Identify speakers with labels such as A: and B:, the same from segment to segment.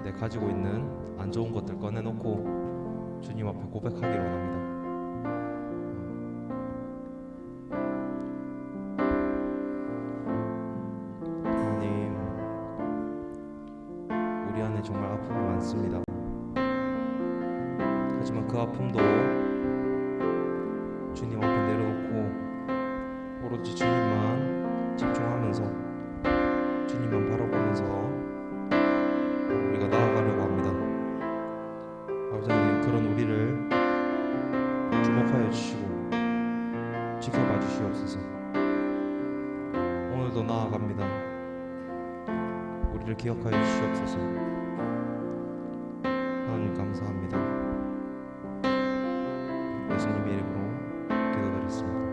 A: 내 가지고 있는 안 좋은 것들 꺼내놓고 주님 앞에 고백하기를 원합니다. 하나님, 우리 안에 정말 아픔이 많습니다. 하지만 그 아픔도 주님 앞에 내려놓고 오로지 주님만 집중하면서 주님만 바라보면서 우리가 나아가려고 합니다. 아버지 하나님, 그런 우리를 주목하여 주시고 지켜봐 주시옵소서. 오늘도 나아갑니다. 우리를 기억하여 주시옵소서. 하나님 감사합니다. 예수님의 이름으로 기도드렸습니다.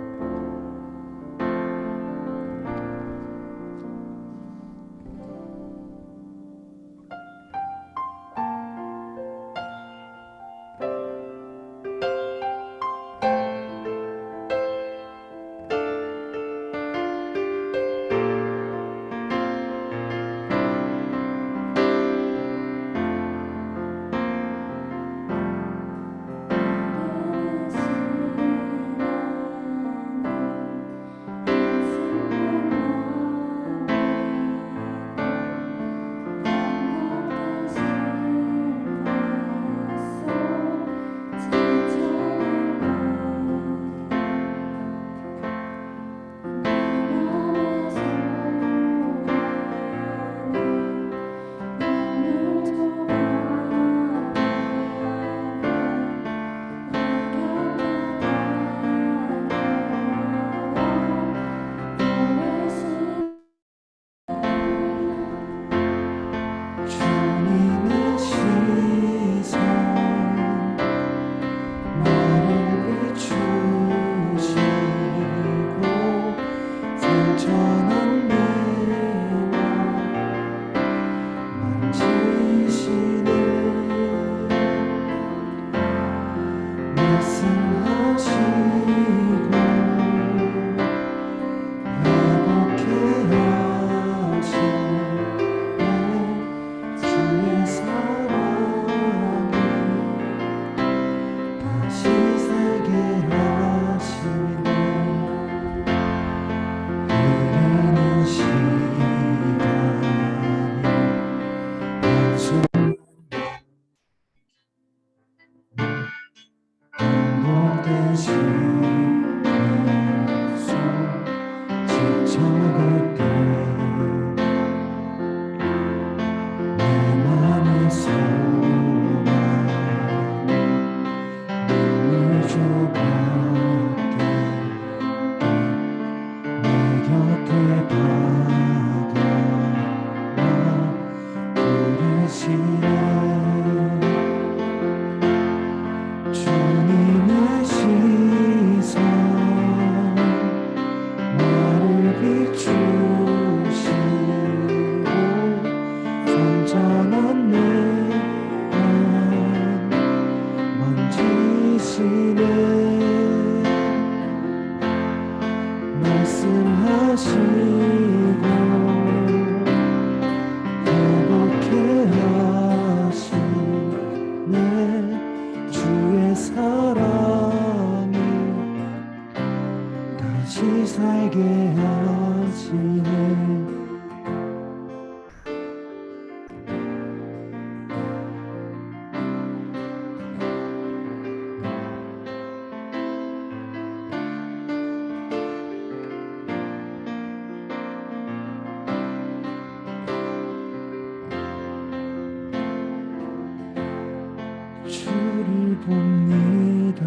B: 주를 봅니다.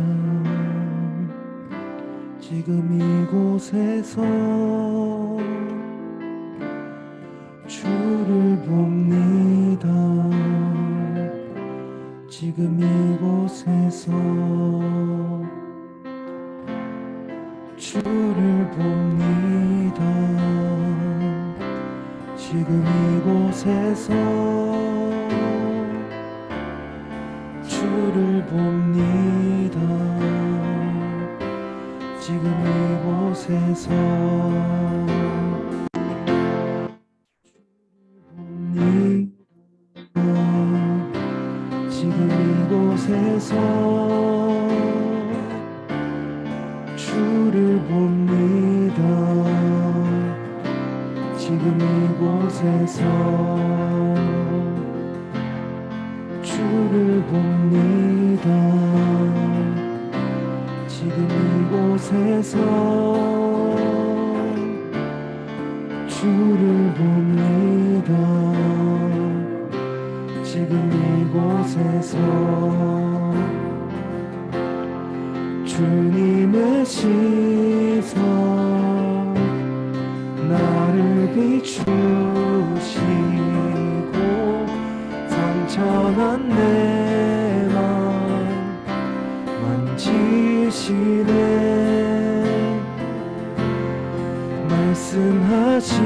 B: 지금 이곳에서 주를 봅니다. 지금 이곳에서 주를 봅니다. 지금 이곳에서 주를 봅니다. 지금 이곳에서 주를 봅니다. 이곳에서 주를 봅니다. 지금 이곳에서 주를 봅니다. 지금 이곳에서 주를 봅니다. 지금 이곳에서 주님의 시선 나를 비추시고 상처난 내 맘 만지시네. 말씀하시고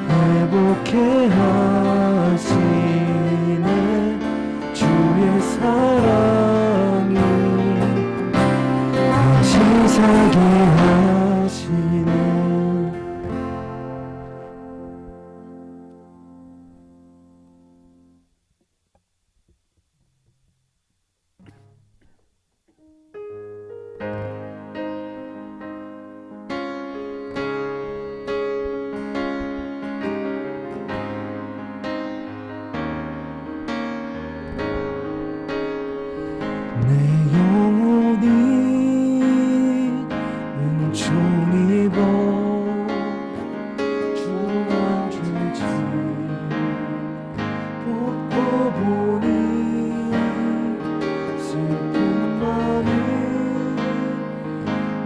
B: 회복해 하시네. 주의 사랑이 다시 살게 하시네. 내 영혼이 은총 입어 주만 주지 벗고 보니 슬픔만이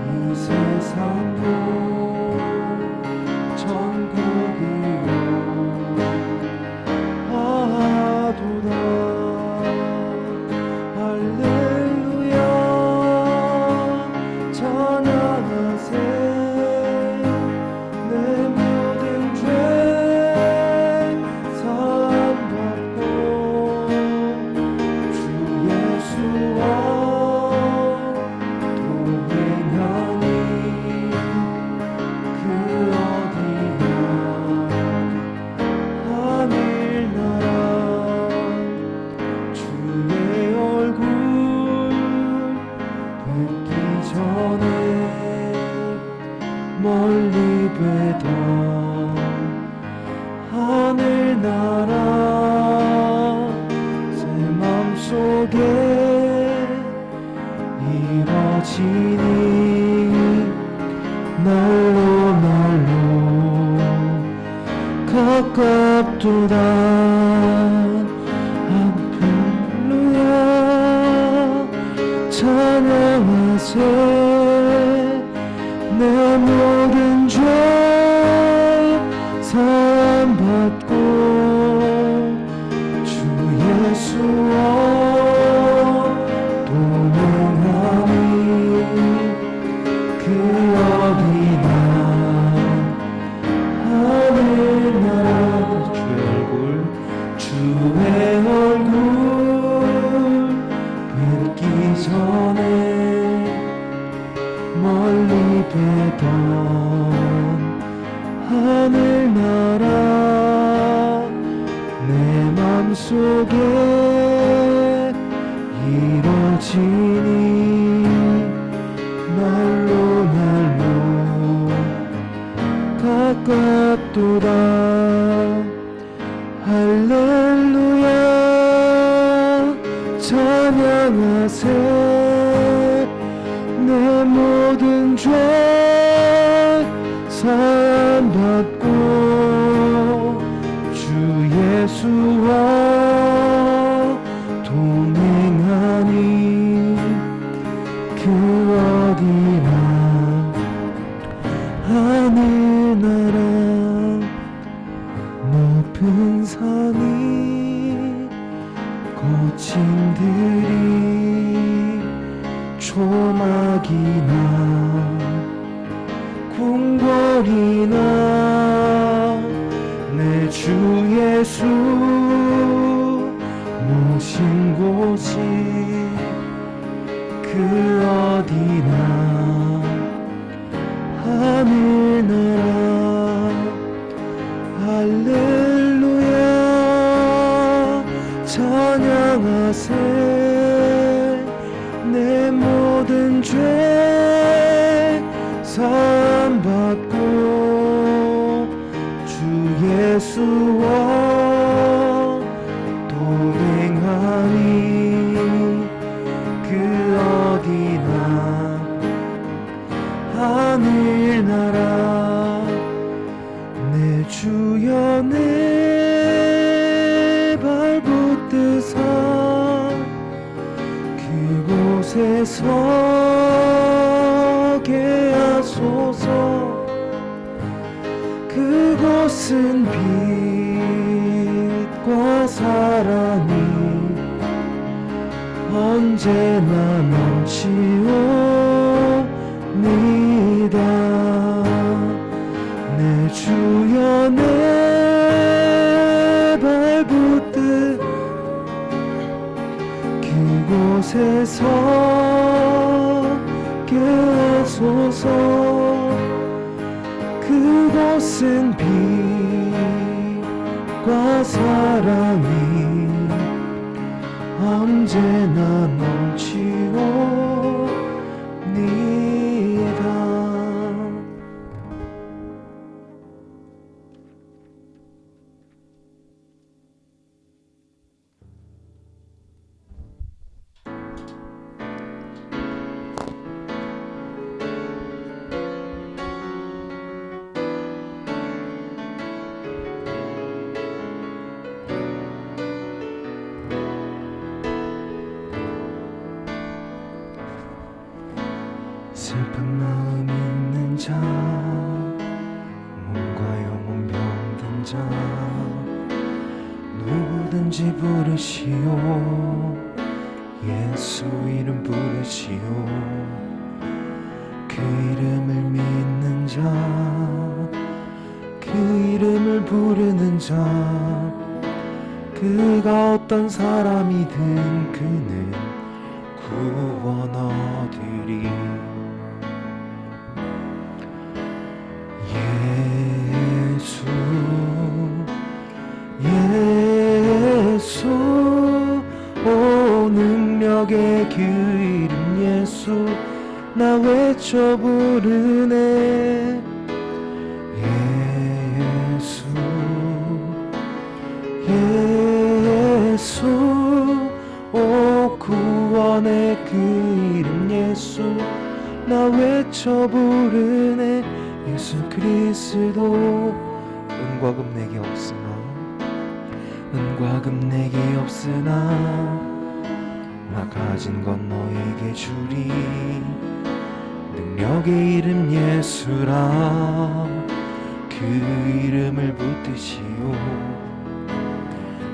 B: 이 세상도 천국이요 아도다. 할렐루야 찬양하세. 내 모든 죄 사함받고 주 예수와 동행하니 그 어디나 하늘나라 주의 얼굴 뵙기 전에 멀리 뵈던 하늘나라 제 맘속에 이뤄지니 날로 날로 가깝도다. 할렐루야 찬양하세. 내 모든 죄 사함받고 주 예수와 동행하니 그 어디나 하늘나라 주의 얼굴 뵙기 전에 멀리 뵈던 하늘나라 내 맘속에 이뤄지니 날로 날로 가깝도다. 할렐루야 찬양하세. 내 모든 죄 사함받고 주 예수와 동행하니 그 어디나 하늘나라 높은 산이 거친 들이 초막이나 궁궐이나 내 주 예수 모신 곳이 그 어디나 하늘나라. 할렐루야 찬양하세. 내 모든 죄 사함받고 주 예수와 동행하리. 그 어디나 하늘나라 내 주여 내 발붙드사 그곳에 서게 하소서. 그곳은 빛과 사랑이 언제나 넘치옵니다. 내 주여 내 발붙드 그곳에 서게 하소서. 그곳은 빛과 사랑이 언제나 넘치옵니다. 슬픈 마음 있는 자, 몸과 영혼 병든 자, 누구든지 부르시오. 예수 이름 부르시오. 그 이름을 믿는 자, 그 이름을 부르는 자, 그가 어떤 사람이든 그는 구원 얻으리. 예수 오 능력의 그 이름 예수 나 외쳐 부르네. 예수 오 구원의 그 이름 예수 나 외쳐 부르네. 예수 그리스도 은과 금 내게 없으나 은과 금 내게 없으나 나 가진 건 너에게 주리. 능력의 이름 예수라 그 이름을 붙드시오.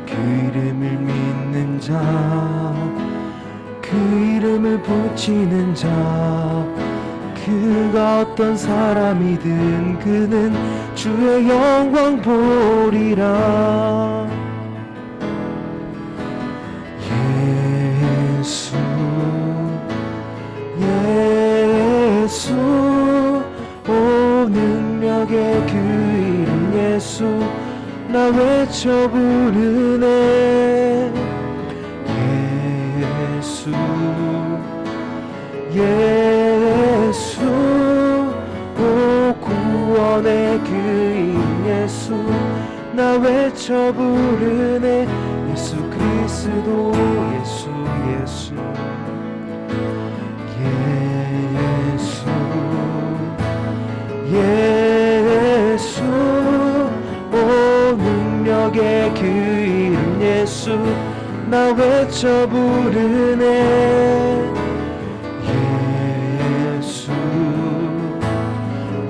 B: 그 이름을 믿는 자, 그 이름을 붙이는 자, 그가 어떤 사람이든 그는 주의 영광 보리라. 예수 오 능력의 그 이름 예수 나 외쳐 부르네. 예수 오 구원의 그 이름 예수 나 외쳐 부르네. 예수 그리스도 예수 오 능력의 그 이름 예수 나 외쳐 부르네.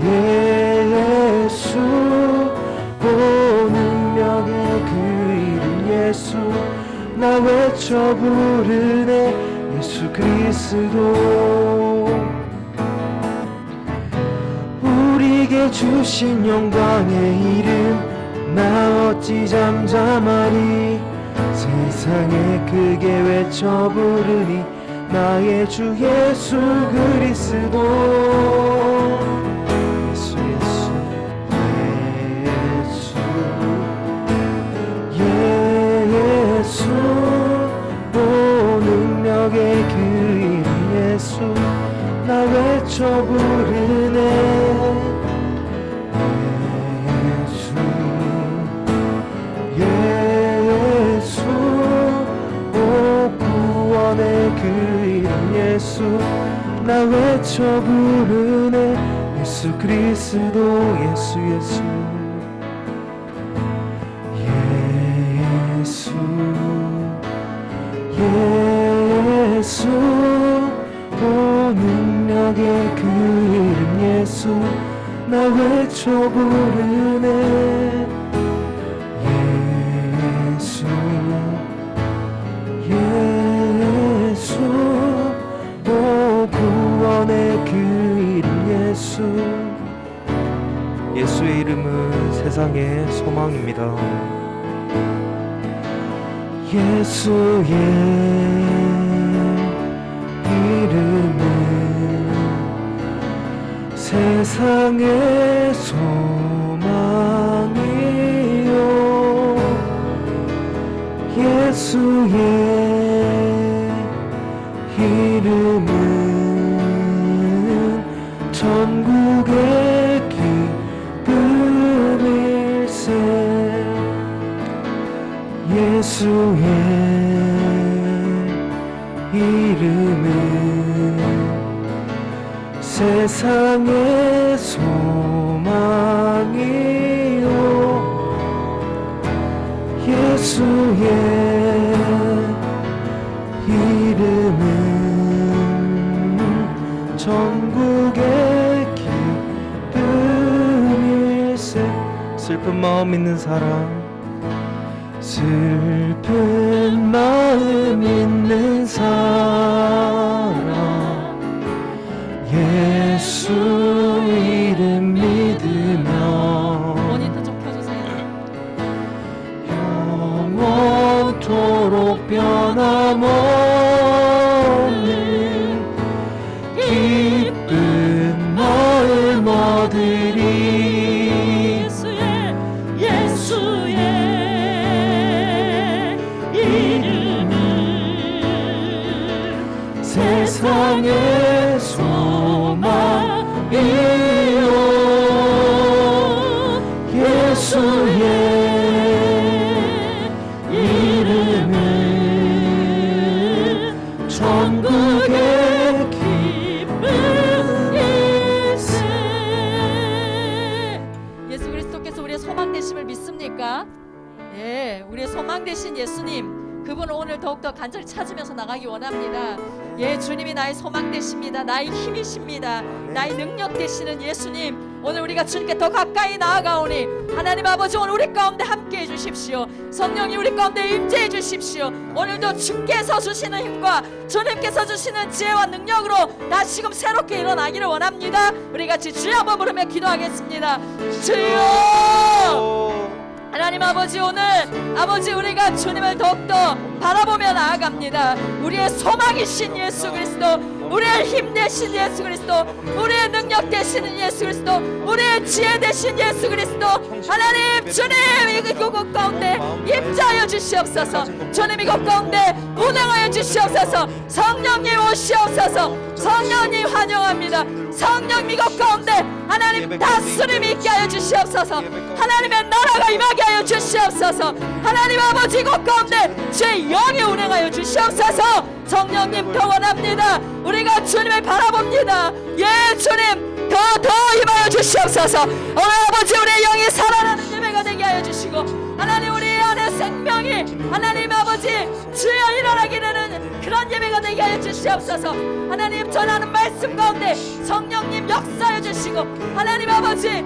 B: 예수 오 능력의 그 이름 예수 나 외쳐 부르네. 예수 그리스도 우리에게 주신 영광의 이름 나 어찌 잠잠하리. 세상에 크게 외쳐 부르니 나의 주 예수 그리스도. 예수 예수 나 외쳐 부르네 예수 오 구원의 그 이름 예수 나 외쳐 부르네 예수 그리스도 예수 예수 예수 오 능력의 그 이름 예수 나 외쳐 부르네 예수 오 구원의 그 이름 예수 예수의 이름은 세상의 소망입니다. 예수의 이름은 세상의 소망이요 예수의 이름은 천국의 기쁨일세 예수의 이름은 세상의 소망이요 예수의 이름은 천국의 기쁨일세 슬픈 마음 있는 사람 슬픈 마음 있는 사람 예수 이름 믿으며
C: 모니터 좀 켜주세요.
B: 영원토록 변함없는 기쁜 마음 얻으리
C: 예수의 이름은
B: 세상의 소망이요 예수의 이름은 천국의 기쁨일세
C: 예수 그리스도께서 우리의 소망 되심을 믿습니까? 예, 우리의 소망 되신 예수님 그분을 오늘 더욱더 간절히 찾으면서 나가기 원합니다. 예, 주님이 나의 소망 되십니다. 나의 힘이십니다. 나의 능력 되시는 예수님 오늘 우리가 주님께 더 가까이 나아가오니 하나님 아버지 오늘 우리 가운데 함께해 주십시오. 성령이 우리 가운데 임재해 주십시오. 오늘도 주께서 주시는 힘과 주님께서 주시는 지혜와 능력으로 다시금 새롭게 일어나기를 원합니다. 우리 같이 주여 한번 부르며 기도하겠습니다. 주여 하나님 아버지 오늘 아버지 우리가 주님을 더욱더 바라보며 나아갑니다. 우리의 소망이신 예수 그리스도 우리의 힘 되신 예수 그리스도 우리의 능력 되시는 예수 그리스도 우리의 지혜 되신 예수 그리스도 하나님 주님 이곳 가운데 임자하여 주시옵소서. 주님 이곳 가운데 운행하여 주시옵소서. 성령님 오시옵소서. 성령님 환영합니다. 성령 이곳 가운데 하나님 다스림이 있게 하여 주시옵소서. 하나님의 나라가 임하게 하여 주시옵소서. 하나님 아버지 이곳 가운데 주의 영이 운행하여 주시옵소서. 성령님 더 원합니다. 우리가 주님을 바라봅니다. 예 주님 더 임하여 주시옵소서. 오늘 아버지 우리의 영이 살아나는 예배가 되게 하여 주시고 하나님 우리 안에 생명이 하나님 아버지 주여 일어나게 되는 그런 예배가 되게 하여 주시옵소서. 하나님 전하는 말씀 가운데 성령님 역사해 주시고 하나님 아버지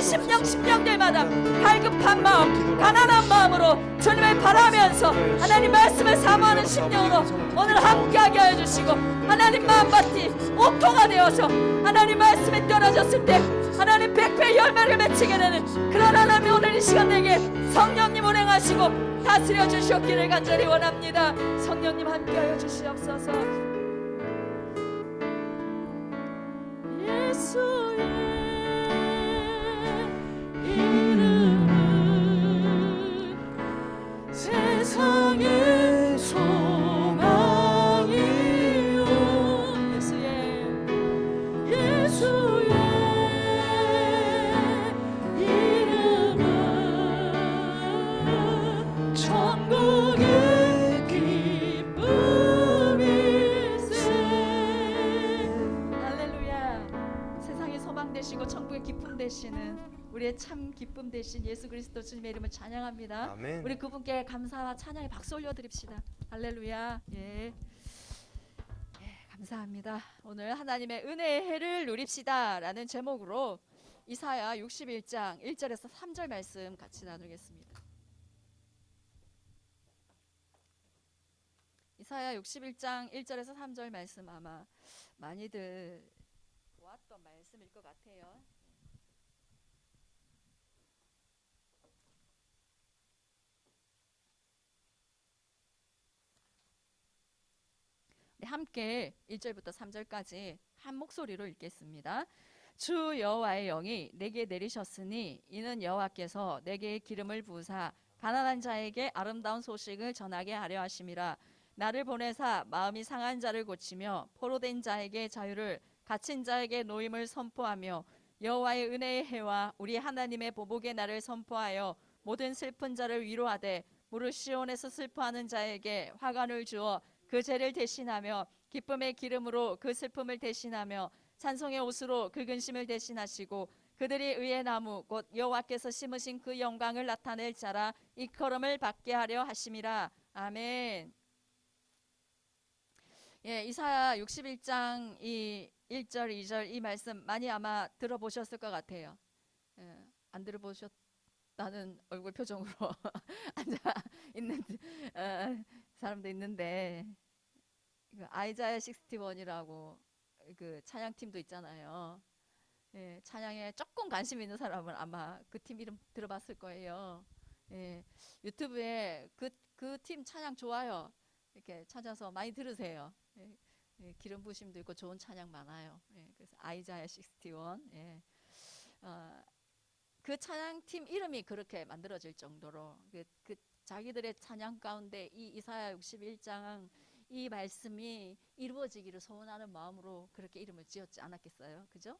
C: 심령들마다 갈급한 마음 가난한 마음으로 주님을 바라면서 하나님 말씀을 사모하는 심령으로 오늘 함께하게 하여 주시고 하나님 마음밭이 옥토가 되어서 하나님 말씀에 떨어졌을 때 하나님 백배 열매를 맺히게 되는 그런 하나님 오늘 이 시간 내게 성령님 운행하시고 다스려 주시옵기를 간절히 원합니다. 성령님 함께하여 주시옵소서. 예수의 이름은 세상의 소망이요 예수의 우리의 참 기쁨 되신 예수 그리스도 주님의 이름을 찬양합니다.
A: 아멘.
C: 우리 그분께 감사와 찬양의 박수 올려드립시다. 할렐루야. 예. 감사합니다. 오늘 하나님의 은혜의 해를 누립시다 라는 제목으로 이사야 61장 1절에서 3절 말씀 같이 나누겠습니다. 이사야 61장 1절에서 3절 말씀 아마 많이들 보았던 말씀일 것 같아요. 네, 함께 1절부터 3절까지 한 목소리로 읽겠습니다. 주 여호와의 영이 내게 내리셨으니 이는 여호와께서 내게 기름을 부으사 가난한 자에게 아름다운 소식을 전하게 하려 하심이라. 나를 보내사 마음이 상한 자를 고치며 포로된 자에게 자유를, 갇힌 자에게 노임을 선포하며 여호와의 은혜의 해와 우리 하나님의 보복의 날을 선포하여 모든 슬픈 자를 위로하되 무릇 시온에서 슬퍼하는 자에게 화관을 주어 그 죄를 대신하며 기쁨의 기름으로 그 슬픔을 대신하며 찬송의 옷으로 그 근심을 대신하시고 그들이 의의 나무 곧 여호와께서 심으신 그 영광을 나타낼 자라 일컬음을 받게 하려 하심이라. 아멘. 예, 이사야 61장 이 1절 2절 이 말씀 많이 아마 들어보셨을 것 같아요. 예, 안 들어보셨다는 얼굴 표정으로 앉아 있는 사람도 있는데 그 아이자야 61이라고 그 찬양팀도 있잖아요. 예, 찬양에 조금 관심 있는 사람은 아마 그 팀 이름 들어봤을 거예요. 예, 유튜브에 그 팀 찬양 좋아요. 이렇게 찾아서 많이 들으세요. 예, 예, 기름 부심도 있고 좋은 찬양 많아요. 예, 그래서 아이자야 61. 예, 그 찬양팀 이름이 그렇게 만들어질 정도로 그 자기들의 찬양 가운데 이 이사야 61장 이 말씀이 이루어지기를 소원하는 마음으로 그렇게 이름을 지었지 않았겠어요? 그죠?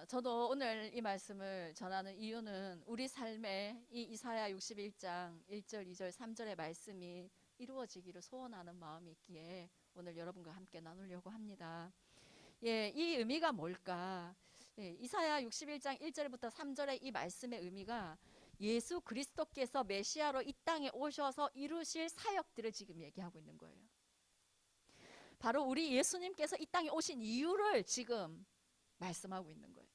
C: 저도 오늘 이 말씀을 전하는 이유는 우리 삶에 이 이사야 61장 1절, 2절, 3절의 말씀이 이루어지기를 소원하는 마음이 있기에 오늘 여러분과 함께 나누려고 합니다. 예, 이 의미가 뭘까? 예, 이사야 61장 1절부터 3절의 이 말씀의 의미가 예수 그리스도께서 메시아로 이 땅에 오셔서 이루실 사역들을 지금 얘기하고 있는 거예요. 바로 우리 예수님께서 이 땅에 오신 이유를 지금 말씀하고 있는 거예요.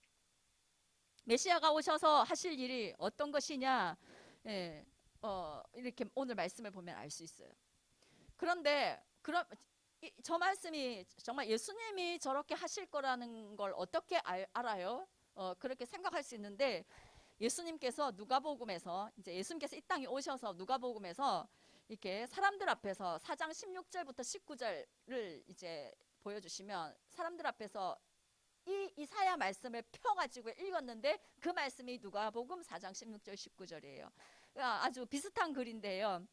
C: 메시아가 오셔서 하실 일이 어떤 것이냐, 예, 이렇게 오늘 말씀을 보면 알 수 있어요. 그런데 저 말씀이 정말 예수님이 저렇게 하실 거라는 걸 어떻게 알아요? 그렇게 생각할 수 있는데 예수님께서 누가복음에서 이제 예수님께서 이 땅에 오셔서 누가복음에서 이렇게 사람들 앞에서 4장 16절부터 19절을 이제 보여주시면 사람들 앞에서 이 이사야 말씀을 펴가지고 읽었는데 그 말씀이 누가복음 4장 16절 19절이에요. 아주 비슷한 글인데요.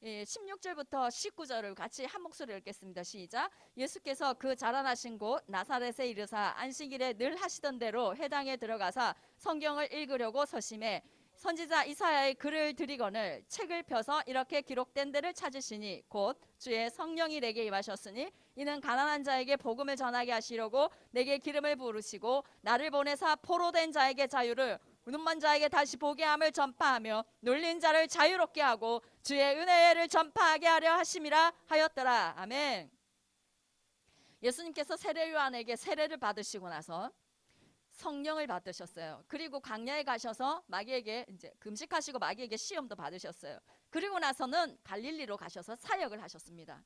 C: 16절부터 19절을 같이 한 목소리로 읽겠습니다. 시작. 예수께서 그 자라나신 곳 나사렛에 이르사 안식일에 늘 하시던 대로 회당에 들어가사 성경을 읽으려고 서심해 선지자 이사야의 글을 들이거늘 책을 펴서 이렇게 기록된 데를 찾으시니 곧 주의 성령이 내게 임하셨으니 이는 가난한 자에게 복음을 전하게 하시려고 내게 기름을 부으시고 나를 보내사 포로된 자에게 자유를 눈먼 자에게 다시 보게 함을 전파하며 눌린 자를 자유롭게 하고 주의 은혜를 전파하게 하려 하심이라 하였더라. 아멘. 예수님께서 세례 요한에게 세례를 받으시고 나서 성령을 받으셨어요. 그리고 광야에 가셔서 마귀에게 이제 금식하시고 마귀에게 시험도 받으셨어요. 그리고 나서는 갈릴리로 가셔서 사역을 하셨습니다.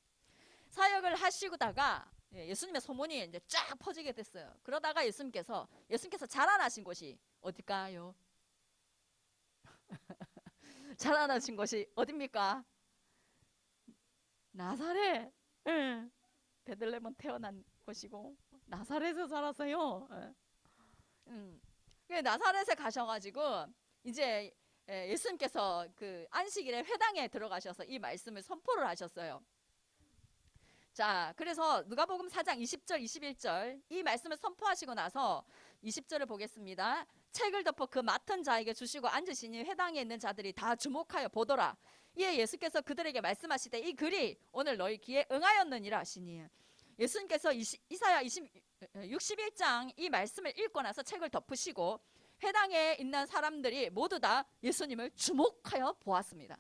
C: 사역을 하시다가 예수님의 소문이 이제 쫙 퍼지게 됐어요. 그러다가 예수님께서 자라나신 곳이 어딜까요? 자라나신 곳이 어딥니까? 나사렛. 베들레헴은 태어난 곳이고 나사렛에서 자랐어요. 나사렛에 가셔가지고 이제 예수님께서 그 안식일에 회당에 들어가셔서 이 말씀을 선포를 하셨어요. 자, 그래서 누가복음 4장 20절 21절 이 말씀을 선포하시고 나서 20절을 보겠습니다. 책을 덮어 그 맡은 자에게 주시고 앉으시니 회당에 있는 자들이 다 주목하여 보더라. 이에 예수께서 그들에게 말씀하시되 이 글이 오늘 너희 귀에 응하였느니라 하시니 예수님께서 이사야 61장 이 말씀을 읽고 나서 책을 덮으시고 해당에 있는 사람들이 모두 다 예수님을 주목하여 보았습니다.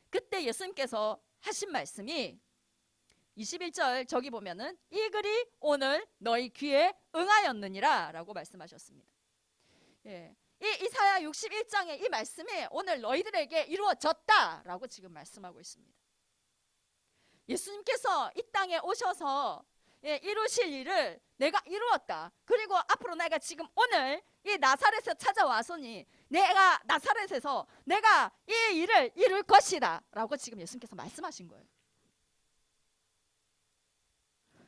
C: 그때 예수님께서 하신 말씀이 21절 저기 보면은 이 글이 오늘 너희 귀에 응하였느니라 라고 말씀하셨습니다. 예, 이 이사야 61장의 이 말씀이 오늘 너희들에게 이루어졌다 라고 지금 말씀하고 있습니다. 예수님께서 이 땅에 오셔서 이루실 일을 내가 이루었다. 그리고 앞으로 내가 지금 오늘 이 나사렛에 찾아와서니 내가 나사렛에서 내가 이 일을 이룰 것이다 라고 지금 예수님께서 말씀하신 거예요.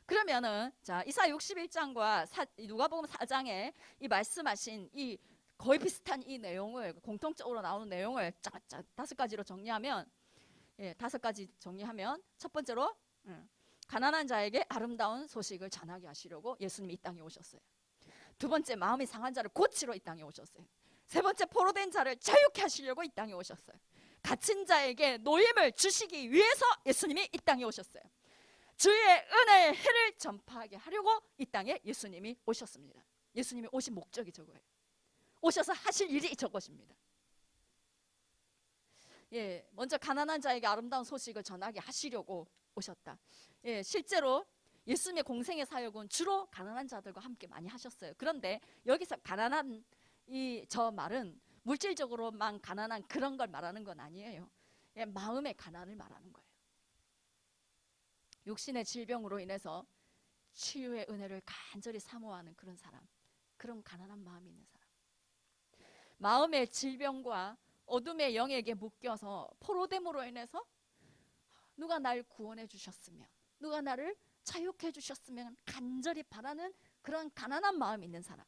C: 그러면은 자 이사야 61장과 누가복음 4장에 이 말씀하신 이 거의 비슷한 이 내용을 공통적으로 나오는 내용을 다섯 가지로 정리하면 다섯 가지 정리하면 첫 번째로 가난한 자에게 아름다운 소식을 전하게 하시려고 예수님이 이 땅에 오셨어요. 두 번째 마음이 상한 자를 고치러 이 땅에 오셨어요. 세 번째 포로된 자를 자유케 하시려고 이 땅에 오셨어요. 갇힌 자에게 노임을 주시기 위해서 예수님이 이 땅에 오셨어요. 주의 은혜의 해를 전파하게 하려고 이 땅에 예수님이 오셨습니다. 예수님이 오신 목적이 저거예요. 오셔서 하실 일이 저것입니다. 먼저 가난한 자에게 아름다운 소식을 전하게 하시려고 오셨다. 실제로 예수님의 공생의 사역은 주로 가난한 자들과 함께 많이 하셨어요. 그런데 여기서 가난한 저 말은 물질적으로만 가난한 그런 걸 말하는 건 아니에요. 마음의 가난을 말하는 거예요. 육신의 질병으로 인해서 치유의 은혜를 간절히 사모하는 그런 사람, 그런 가난한 마음이 있는 사람, 마음의 질병과 어둠의 영에게 묶여서 포로됨으로 인해서 누가 날 구원해 주셨으면, 누가 나를 자유케 해 주셨으면 간절히 바라는 그런 가난한 마음이 있는 사람,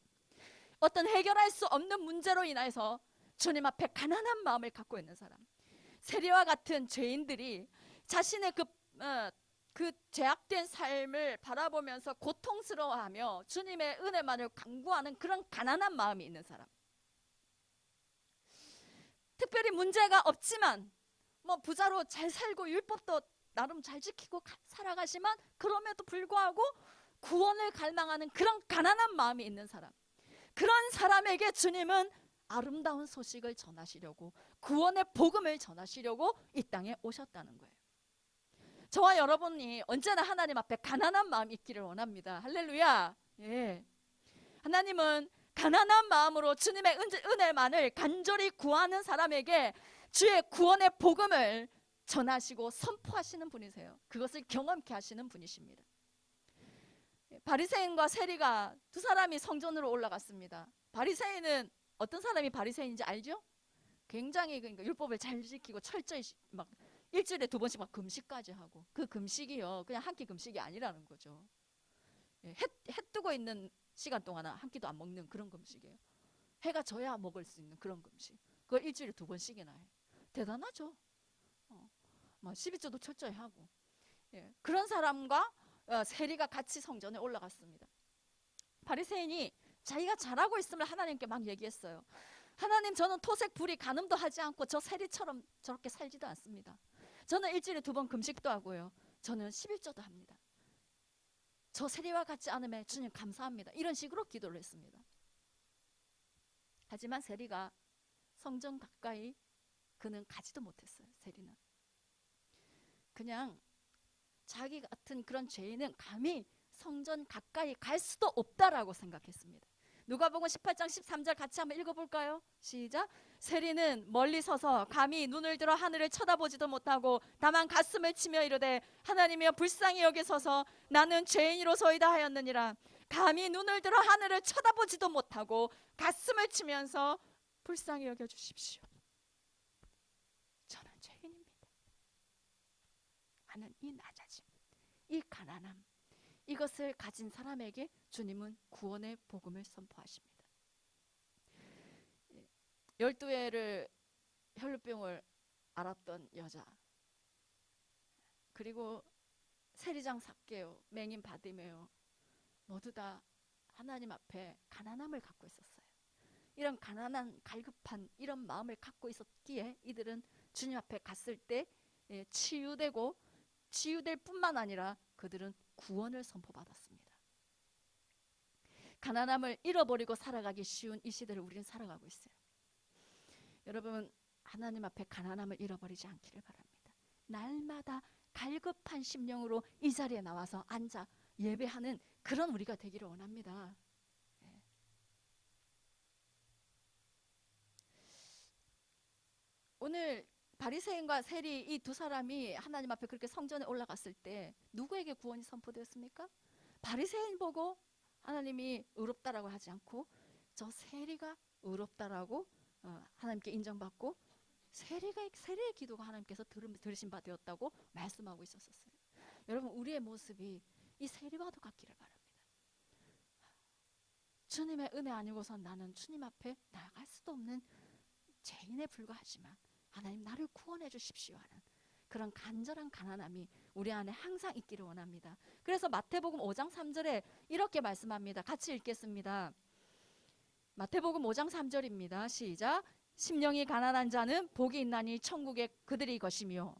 C: 어떤 해결할 수 없는 문제로 인해서 주님 앞에 가난한 마음을 갖고 있는 사람, 세리와 같은 죄인들이 자신의 그 죄악된 삶을 바라보면서 고통스러워하며 주님의 은혜만을 간구하는 그런 가난한 마음이 있는 사람, 특별히 문제가 없지만 뭐 부자로 잘 살고 율법도 나름 잘 지키고 살아가지만 그럼에도 불구하고 구원을 갈망하는 그런 가난한 마음이 있는 사람, 그런 사람에게 주님은 아름다운 소식을 전하시려고, 구원의 복음을 전하시려고 이 땅에 오셨다는 거예요. 저와 여러분이 언제나 하나님 앞에 가난한 마음이 있기를 원합니다. 할렐루야. 하나님은 가난한 마음으로 주님의 은혜만을 간절히 구하는 사람에게 주의 구원의 복음을 전하시고 선포하시는 분이세요. 그것을 경험케 하시는 분이십니다. 바리새인과 세리가 두 사람이 성전으로 올라갔습니다. 바리새인은 어떤 사람이 바리새인인지 알죠? 굉장히 그러니까 율법을 잘 지키고 철저히 막 일주일에 2번씩 막 금식까지 하고, 그 금식이요 그냥 한 끼 금식이 아니라는 거죠. 해 뜨고 있는 시간 동안 한 끼도 안 먹는 그런 금식이에요. 해가 져야 먹을 수 있는 그런 금식. 그걸 일주일에 2번씩이나 해. 대단하죠. 막 12조도 철저히 하고. 그런 사람과 세리가 같이 성전에 올라갔습니다. 바리새인이 자기가 잘하고 있음을 하나님께 막 얘기했어요. 하나님, 저는 토색 불이 간음도 하지 않고 저 세리처럼 저렇게 살지도 않습니다. 저는 일주일에 2번 금식도 하고요. 저는 11조도 합니다. 저 세리와 같지 않음에 주님 감사합니다. 이런 식으로 기도를 했습니다. 하지만 세리가 성전 가까이 그는 가지도 못했어요. 세리는 그냥 자기 같은 그런 죄인은 감히 성전 가까이 갈 수도 없다라고 생각했습니다. 누가복음 18장 13절 같이 한번 읽어볼까요? 시작. 세리는 멀리 서서 감히 눈을 들어 하늘을 쳐다보지도 못하고 다만 가슴을 치며 이르되 하나님이여 불쌍히 여기소서 나는 죄인이로소이다 하였느니라. 감히 눈을 들어 하늘을 쳐다보지도 못하고 가슴을 치면서 불쌍히 여겨주십시오. 저는 죄인입니다 하는 이 낮아짐, 이 가난함, 이것을 가진 사람에게 주님은 구원의 복음을 선포하십니다. 12회를 혈루병을 앓았던 여자, 그리고 세리장 삭개오, 맹인 바디메오 모두 다 하나님 앞에 가난함을 갖고 있었어요. 이런 가난한 갈급한 이런 마음을 갖고 있었기에 이들은 주님 앞에 갔을 때 치유되고, 치유될 뿐만 아니라 그들은 구원을 선포받았습니다. 가난함을 잃어버리고 살아가기 쉬운 이 시대를 우리는 살아가고 있어요. 여러분, 하나님 앞에 가난함을 잃어버리지 않기를 바랍니다. 날마다 갈급한 심령으로 이 자리에 나와서 앉아 예배하는 그런 우리가 되기를 원합니다. 오늘 바리새인과 세리 이 두 사람이 하나님 앞에 그렇게 성전에 올라갔을 때 누구에게 구원이 선포되었습니까? 바리새인 보고 하나님이 의롭다라고 하지 않고 저 세리가 의롭다라고 하나님께 인정받고 세리의 기도가 하나님께서 들으신 바 되었다고 말씀하고 있었어요. 여러분, 우리의 모습이 이 세리와도 같기를 바랍니다. 주님의 은혜 아니고선 나는 주님 앞에 나아갈 수도 없는 죄인에 불과하지만 하나님 나를 구원해 주십시오 하는 그런 간절한 가난함이 우리 안에 항상 있기를 원합니다. 그래서 마태복음 5장 3절에 이렇게 말씀합니다. 같이 읽겠습니다. 마태복음 5장 3절입니다. 시작. 심령이 가난한 자는 복이 있나니 천국에 그들이 것이며.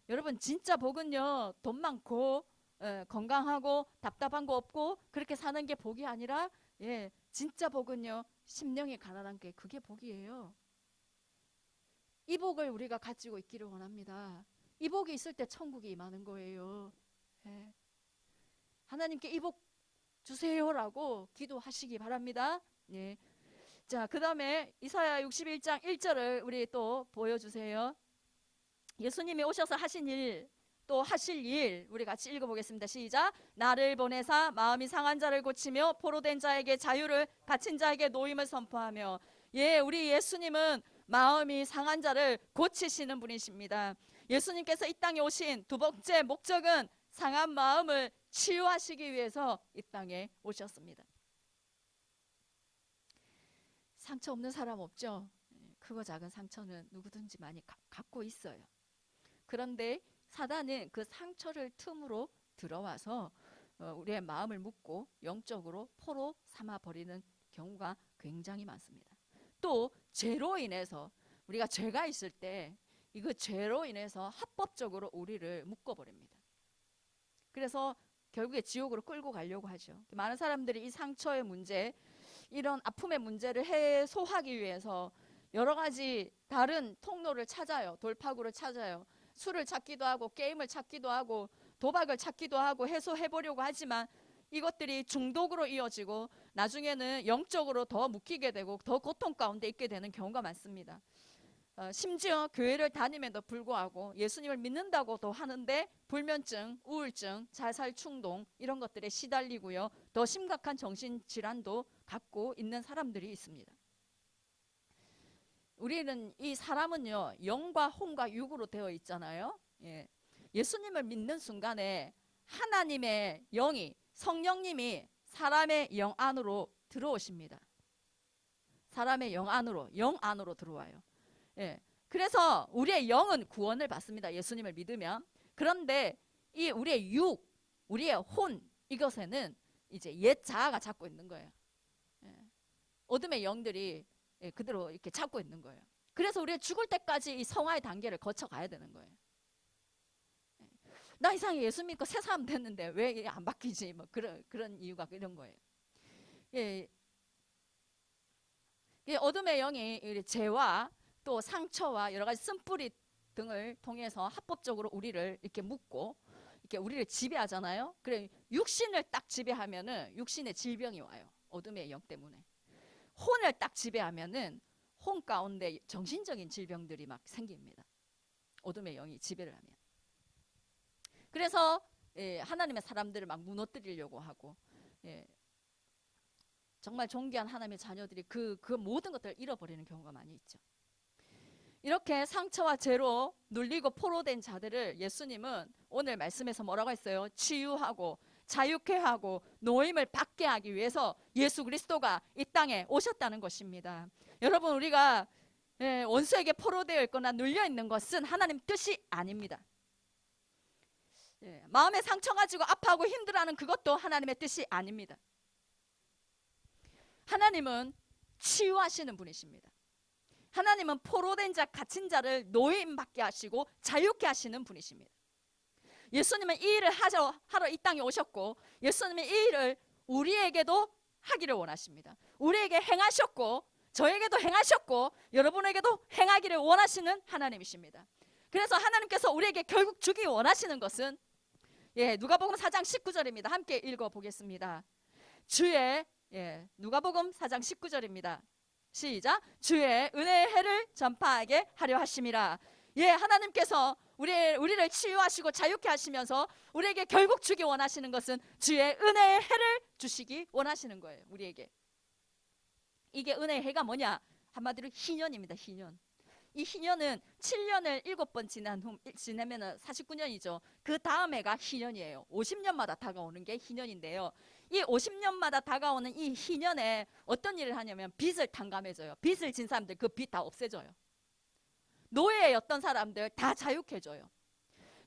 C: 여러분, 진짜 복은요, 돈 많고 건강하고 답답한 거 없고 그렇게 사는 게 복이 아니라 진짜 복은요, 심령이 가난한 게 그게 복이에요. 이 복을 우리가 가지고 있기를 원합니다. 이 복이 있을 때 천국이 임하는 거예요. 하나님께 이 복 주세요라고 기도하시기 바랍니다. 자, 그 다음에 이사야 61장 1절을 우리 또 보여주세요. 예수님이 오셔서 하신 일, 또 하실 일 우리 같이 읽어보겠습니다. 시작. 나를 보내사 마음이 상한 자를 고치며 포로된 자에게 자유를, 갇힌 자에게 노임을 선포하며. 우리 예수님은 마음이 상한 자를 고치시는 분이십니다. 예수님께서 이 땅에 오신 두 번째 목적은 상한 마음을 치유하시기 위해서 이 땅에 오셨습니다. 상처 없는 사람 없죠? 크고 작은 상처는 누구든지 많이 갖고 있어요. 그런데 사단은 그 상처를 틈으로 들어와서 우리의 마음을 묶고 영적으로 포로 삼아버리는 경우가 굉장히 많습니다. 또 죄로 인해서, 우리가 죄가 있을 때 이거 죄로 인해서 합법적으로 우리를 묶어버립니다. 그래서 결국에 지옥으로 끌고 가려고 하죠. 많은 사람들이 이 상처의 문제, 이런 아픔의 문제를 해소하기 위해서 여러 가지 다른 통로를 찾아요. 돌파구를 찾아요. 술을 찾기도 하고 게임을 찾기도 하고 도박을 찾기도 하고 해소해보려고 하지만 이것들이 중독으로 이어지고 나중에는 영적으로 더 묶이게 되고 더 고통 가운데 있게 되는 경우가 많습니다. 심지어 교회를 다님에도 불구하고 예수님을 믿는다고도 하는데 불면증, 우울증, 자살 충동 이런 것들에 시달리고요. 더 심각한 정신질환도 갖고 있는 사람들이 있습니다. 우리는 이 사람은요, 영과 혼과 육으로 되어 있잖아요. 예수님을 믿는 순간에 하나님의 영이, 성령님이 사람의 영 안으로 들어오십니다. 사람의 영 안으로 들어와요. 그래서 우리의 영은 구원을 받습니다. 예수님을 믿으면. 그런데 이 우리의 육, 우리의 혼, 이것에는 이제 옛 자아가 잡고 있는 거예요. 어둠의 영들이 그대로 이렇게 잡고 있는 거예요. 그래서 우리가 죽을 때까지 이 성화의 단계를 거쳐가야 되는 거예요. 나 이상하게 예수 믿고 새 사람 됐는데 왜 안 바뀌지? 뭐 그런 이유가 이런 거예요. 어둠의 영이 죄와 또 상처와 여러 가지 쓴뿌리 등을 통해서 합법적으로 우리를 이렇게 묶고 이렇게 우리를 지배하잖아요. 그래 육신을 딱 지배하면은 육신의 질병이 와요. 어둠의 영 때문에. 혼을 딱 지배하면은 혼 가운데 정신적인 질병들이 막 생깁니다. 어둠의 영이 지배를 하면. 그래서 하나님의 사람들을 막 무너뜨리려고 하고 정말 존귀한 하나님의 자녀들이 그 모든 것들을 잃어버리는 경우가 많이 있죠. 이렇게 상처와 죄로 눌리고 포로된 자들을 예수님은 오늘 말씀에서 뭐라고 했어요? 치유하고 자유케 하고 노임을 받게 하기 위해서 예수 그리스도가 이 땅에 오셨다는 것입니다. 여러분, 우리가 원수에게 포로되어 있거나 눌려 있는 것은 하나님 뜻이 아닙니다. 마음에 상처 가지고 아파하고 힘들어하는 그것도 하나님의 뜻이 아닙니다. 하나님은 치유하시는 분이십니다. 하나님은 포로된 자, 갇힌 자를 노임받게 하시고 자유케 하시는 분이십니다. 예수님은 이 일을 하러 이 땅에 오셨고 예수님은 이 일을 우리에게도 하기를 원하십니다. 우리에게 행하셨고 저에게도 행하셨고 여러분에게도 행하기를 원하시는 하나님이십니다. 그래서 하나님께서 우리에게 결국 주기 원하시는 것은 누가복음 4장 19절입니다. 함께 읽어보겠습니다. 누가복음 4장 19절입니다. 시작. 주의 은혜의 해를 전파하게 하려 하심이라. 하나님께서 우리를 치유하시고 자유케 하시면서 우리에게 결국 주기 원하시는 것은 주의 은혜의 해를 주시기 원하시는 거예요. 우리에게. 이게 은혜의 해가 뭐냐? 한마디로 희년입니다. 희년. 이 희년은 7년을 7번 지내면 49년이죠. 그 다음 해가 희년이에요. 50년마다 다가오는 게 희년인데요. 이 50년마다 다가오는 이 희년에 어떤 일을 하냐면 빚을 탕감해줘요. 빚을 진 사람들 그 빚 다 없애줘요. 노예였던 사람들 다 자유해줘요.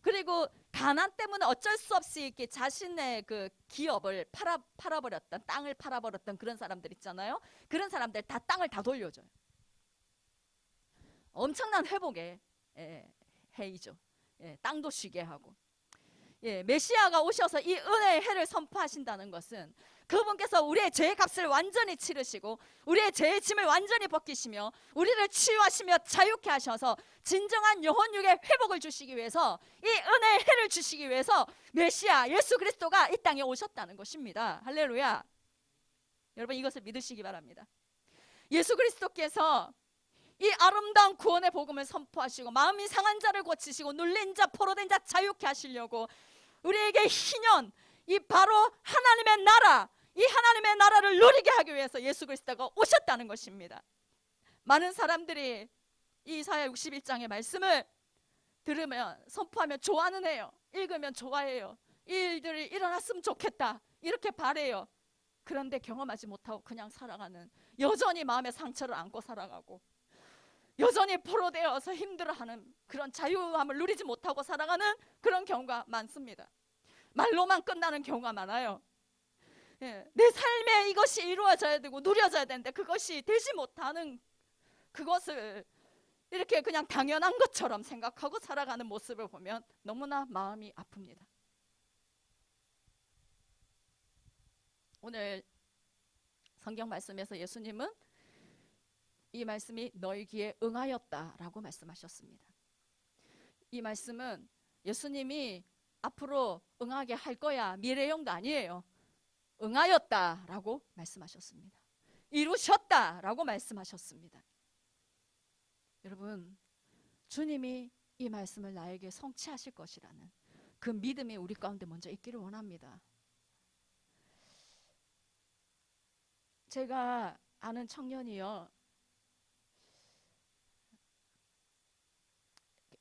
C: 그리고 가난 때문에 어쩔 수 없이 이렇게 자신의 그 기업을 팔아버렸던, 땅을 팔아버렸던 그런 사람들 있잖아요. 그런 사람들 다 땅을 다 돌려줘요. 엄청난 회복의 해이죠. 땅도 쉬게 하고. 메시아가 오셔서 이 은혜의 해를 선포하신다는 것은 그분께서 우리의 죄의 값을 완전히 치르시고 우리의 죄의 짐을 완전히 벗기시며 우리를 치유하시며 자유케 하셔서 진정한 영혼육의 회복을 주시기 위해서 이 은혜의 해를 주시기 위해서 메시아 예수 그리스도가 이 땅에 오셨다는 것입니다. 할렐루야. 여러분 이것을 믿으시기 바랍니다. 예수 그리스도께서 이 아름다운 구원의 복음을 선포하시고 마음이 상한 자를 고치시고 눌린 자 포로된 자 자유케 하시려고 우리에게 희년 이 바로 하나님의 나라 이 하나님의 나라를 누리게 하기 위해서 예수 그리스도가 오셨다는 것입니다. 많은 사람들이 이 이사야 61장의 말씀을 들으면 선포하면 좋아는 해요. 읽으면 좋아해요. 이 일들이 일어났으면 좋겠다 이렇게 바래요. 그런데 경험하지 못하고 그냥 살아가는 여전히 마음의 상처를 안고 살아가고 여전히 포로되어서 힘들어하는 그런 자유함을 누리지 못하고 살아가는 그런 경우가 많습니다. 말로만 끝나는 경우가 많아요. 내 삶에 이것이 이루어져야 되고 누려져야 되는데 그것이 되지 못하는 그것을 이렇게 그냥 당연한 것처럼 생각하고 살아가는 모습을 보면 너무나 마음이 아픕니다. 오늘 성경 말씀에서 예수님은 이 말씀이 너희 귀에 응하였다라고 말씀하셨습니다. 이 말씀은 예수님이 앞으로 응하게 할 거야 미래형도 아니에요. 응하였다라고 말씀하셨습니다. 이루셨다라고 말씀하셨습니다. 여러분 주님이 이 말씀을 나에게 성취하실 것이라는 그 믿음이 우리 가운데 먼저 있기를 원합니다. 제가 아는 청년이요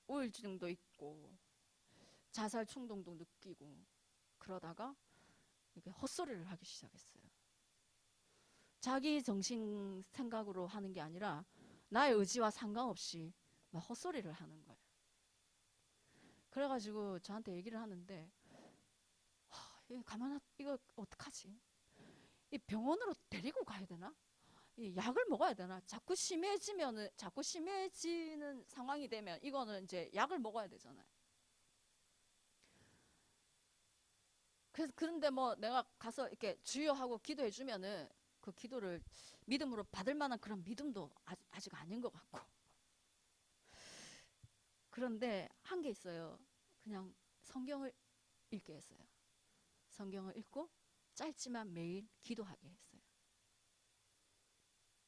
C: 우울증도 있고 자살 충동도 느끼고 그러다가 이게 헛소리를 하기 시작했어요. 자기 정신 생각으로 하는 게 아니라 나의 의지와 상관없이 막 헛소리를 하는 거예요. 그래가지고 저한테 얘기를 하는데 이거 어떡하지? 이 병원으로 데리고 가야 되나? 이 약을 먹어야 되나? 자꾸 심해지는 상황이 되면 이거는 이제 약을 먹어야 되잖아요. 그런데 뭐 내가 가서 이렇게 주여 하고 기도해 주면은 그 기도를 믿음으로 받을 만한 그런 믿음도 아직 아닌 것 같고. 그런데 한 게 있어요. 그냥 성경을 읽게 했어요. 성경을 읽고 짧지만 매일 기도하게 했어요.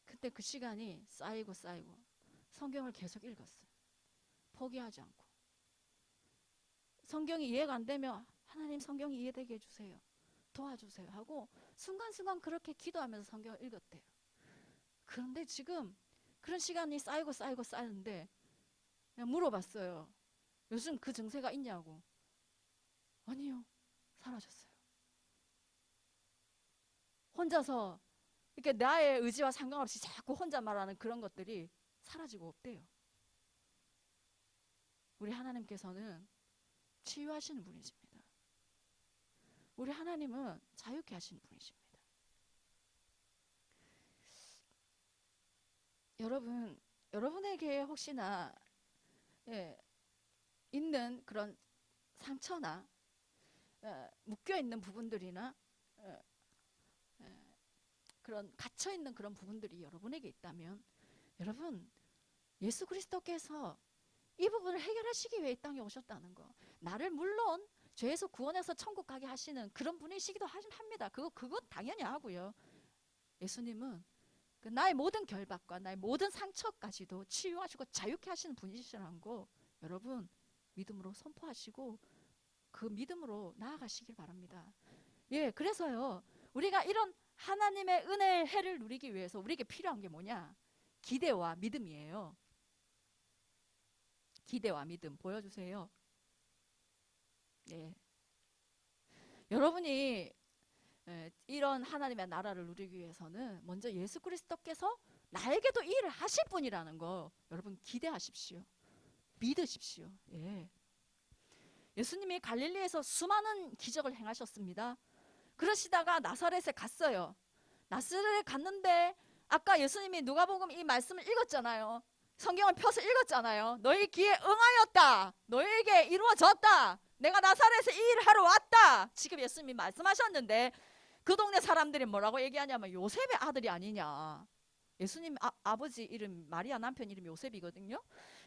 C: 그때 그 시간이 쌓이고 성경을 계속 읽었어요. 포기하지 않고. 성경이 이해가 안 되면 하나님 성경이 이해되게 해주세요. 도와주세요 하고 순간순간 그렇게 기도하면서 성경을 읽었대요. 그런데 지금 그런 시간이 쌓이는데 그냥 물어봤어요. 요즘 그 증세가 있냐고. 아니요. 사라졌어요. 혼자서 이렇게 나의 의지와 상관없이 자꾸 혼자 말하는 그런 것들이 사라지고 없대요. 우리 하나님께서는 치유하시는 분이십니다. 우리 하나님은 자유케 하시는 분이십니다. 여러분에게 혹시나 있는 그런 상처나 묶여 있는 부분들이나 그런 갇혀 있는 그런 부분들이 여러분에게 있다면 여러분 예수 그리스도께서 이 부분을 해결하시기 위해 이 땅에 오셨다는 거. 나를 물론 죄에서 구원해서 천국 가게 하시는 그런 분이시기도 합니다. 그건 당연히 하고요. 예수님은 그 나의 모든 결박과 나의 모든 상처까지도 치유하시고 자유케 하시는 분이시라는 거 여러분 믿음으로 선포하시고 그 믿음으로 나아가시길 바랍니다. 예, 그래서요 우리가 이런 하나님의 은혜의 해를 누리기 위해서 우리에게 필요한 게 뭐냐? 기대와 믿음이에요. 기대와 믿음 보여주세요. 예. 여러분이 이런 하나님의 나라를 누리기 위해서는 먼저 예수 그리스도께서 나에게도 이 일을 하실 분이라는 거 여러분 기대하십시오. 믿으십시오. 예. 예수님이 갈릴리에서 수많은 기적을 행하셨습니다. 그러시다가 나사렛에 갔어요. 나사렛에 갔는데 아까 예수님이 누가복음 이 말씀을 읽었잖아요. 성경을 펴서 읽었잖아요. 너희 귀에 응하였다. 너희에게 이루어졌다. 내가 나사렛에 이 일을 하러 왔다. 지금 예수님이 말씀하셨는데 그 동네 사람들이 뭐라고 얘기하냐면 요셉의 아들이 아니냐. 예수님 아버지 이름 마리아 남편 이름이 요셉이거든요.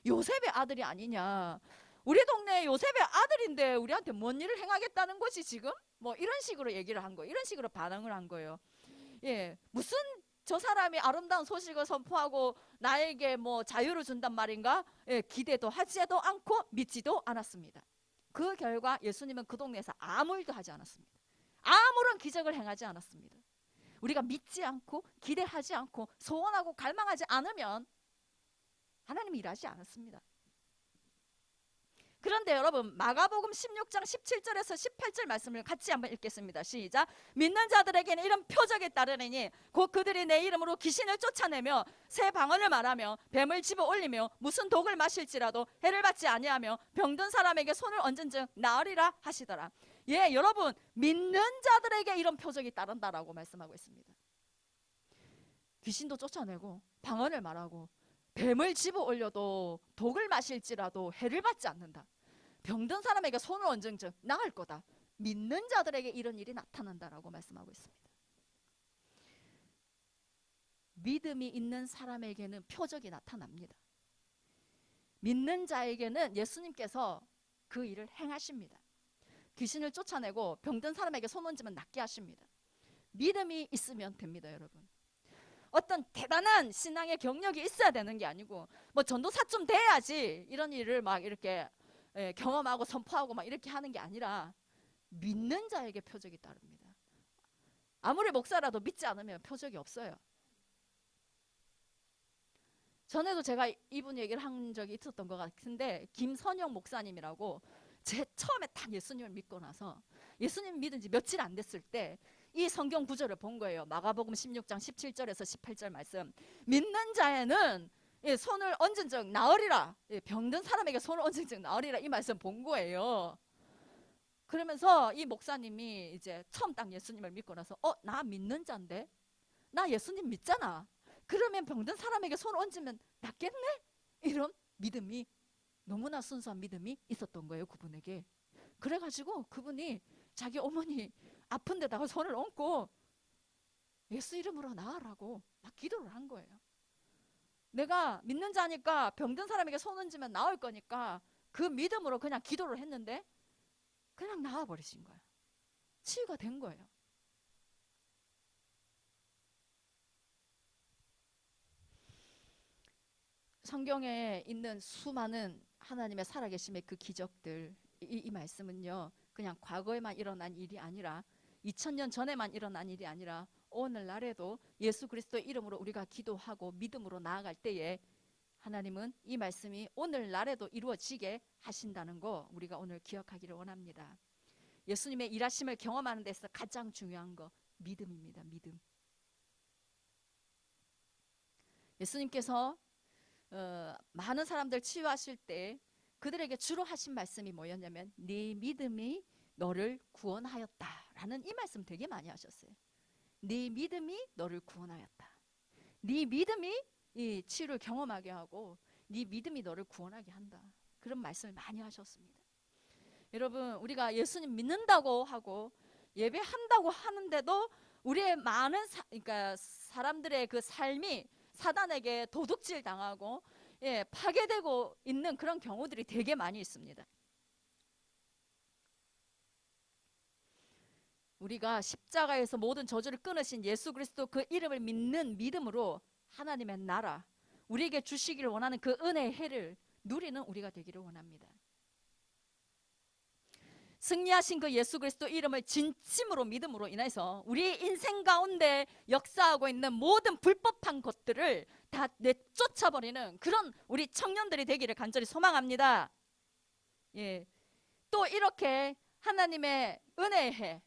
C: 요셉의 아들이 아니냐. 우리 동네 요셉의 아들인데 우리한테 뭔 일을 행하겠다는 거지 지금? 뭐 이런 식으로 얘기를 한 거예요. 이런 식으로 반응을 한 거예요. 예, 무슨 저 사람이 아름다운 소식을 선포하고 나에게 뭐 자유를 준단 말인가? 예, 기대도 하지도 않고 믿지도 않았습니다. 그 결과 예수님은 그 동네에서 아무 일도 하지 않았습니다. 아무런 기적을 행하지 않았습니다. 우리가 믿지 않고 기대하지 않고 소원하고 갈망하지 않으면 하나님이 일하지 않았습니다. 그런데 여러분 마가복음 16장 17절에서 18절 말씀을 같이 한번 읽겠습니다. 시작. 믿는 자들에게는 이런 표적이 따르느니 곧 그들이 내 이름으로 귀신을 쫓아내며 새 방언을 말하며 뱀을 집어 올리며 무슨 독을 마실지라도 해를 받지 아니하며 병든 사람에게 손을 얹은즉 나으리라 하시더라. 예, 여러분 믿는 자들에게 이런 표적이 따른다라고 말씀하고 있습니다. 귀신도 쫓아내고 방언을 말하고 뱀을 집어 올려도 독을 마실지라도 해를 받지 않는다. 병든 사람에게 손을 얹은즉 나을 거다. 믿는 자들에게 이런 일이 나타난다라고 말씀하고 있습니다. 믿음이 있는 사람에게는 표적이 나타납니다. 믿는 자에게는 예수님께서 그 일을 행하십니다. 귀신을 쫓아내고 병든 사람에게 손 얹으면 낫게 하십니다. 믿음이 있으면 됩니다, 여러분. 어떤 대단한 신앙의 경력이 있어야 되는 게 아니고 뭐 전도사 좀 돼야지 이런 일을 막 이렇게 경험하고 선포하고 막 이렇게 하는 게 아니라 믿는 자에게 표적이 따릅니다. 아무리 목사라도 믿지 않으면 표적이 없어요. 전에도 제가 이분 얘기를 한 적이 있었던 것 같은데 김선영 목사님이라고 제 처음에 딱 예수님을 믿고 나서 예수님 믿은 지 며칠 안 됐을 때 이 성경 구절을 본 거예요. 마가복음 16장 17절에서 18절 말씀. 믿는 자에는 손을 얹은 즉 나으리라. 병든 사람에게 손을 얹은 즉 나으리라. 이 말씀 본 거예요. 그러면서 이 목사님이 이제 처음 딱 예수님을 믿고 나서 나 믿는 자인데? 나 예수님 믿잖아. 그러면 병든 사람에게 손을 얹으면 낫겠네? 이런 믿음이 너무나 순수한 믿음이 있었던 거예요. 그분에게. 그래가지고 그분이 자기 어머니 아픈 데다가 손을 얹고 예수 이름으로 나으라고 막 기도를 한 거예요. 내가 믿는 자니까 병든 사람에게 손 얹으면 나을 거니까 그 믿음으로 그냥 기도를 했는데 그냥 나아버리신 거예요. 치유가 된 거예요. 성경에 있는 수많은 하나님의 살아계심의 그 기적들, 이 말씀은요 그냥 과거에만 일어난 일이 아니라 2000년 전에만 일어난 일이 아니라 오늘날에도 예수 그리스도의 이름으로 우리가 기도하고 믿음으로 나아갈 때에 하나님은 이 말씀이 오늘날에도 이루어지게 하신다는 거 우리가 오늘 기억하기를 원합니다. 예수님의 일하심을 경험하는 데서 가장 중요한 거 믿음입니다. 믿음. 예수님께서 많은 사람들 치유하실 때 그들에게 주로 하신 말씀이 뭐였냐면 네 믿음이 너를 구원하였다라는 이 말씀 되게 많이 하셨어요. 네 믿음이 너를 구원하였다. 네 믿음이 이 치유를 경험하게 하고 네 믿음이 너를 구원하게 한다. 그런 말씀을 많이 하셨습니다. 여러분 우리가 예수님 믿는다고 하고 예배한다고 하는데도 우리의 많은 그러니까 사람들의 그 삶이 사단에게 도둑질 당하고 파괴되고 있는 그런 경우들이 되게 많이 있습니다. 우리가 십자가에서 모든 저주를 끊으신 예수 그리스도 그 이름을 믿는 믿음으로 하나님의 나라, 우리에게 주시기를 원하는 그 은혜의 해를 누리는 우리가 되기를 원합니다. 승리하신 그 예수 그리스도 이름을 진심으로 믿음으로 인해서 우리의 인생 가운데 역사하고 있는 모든 불법한 것들을 다 내쫓아버리는 그런 우리 청년들이 되기를 간절히 소망합니다. 또 이렇게 하나님의 은혜의 해,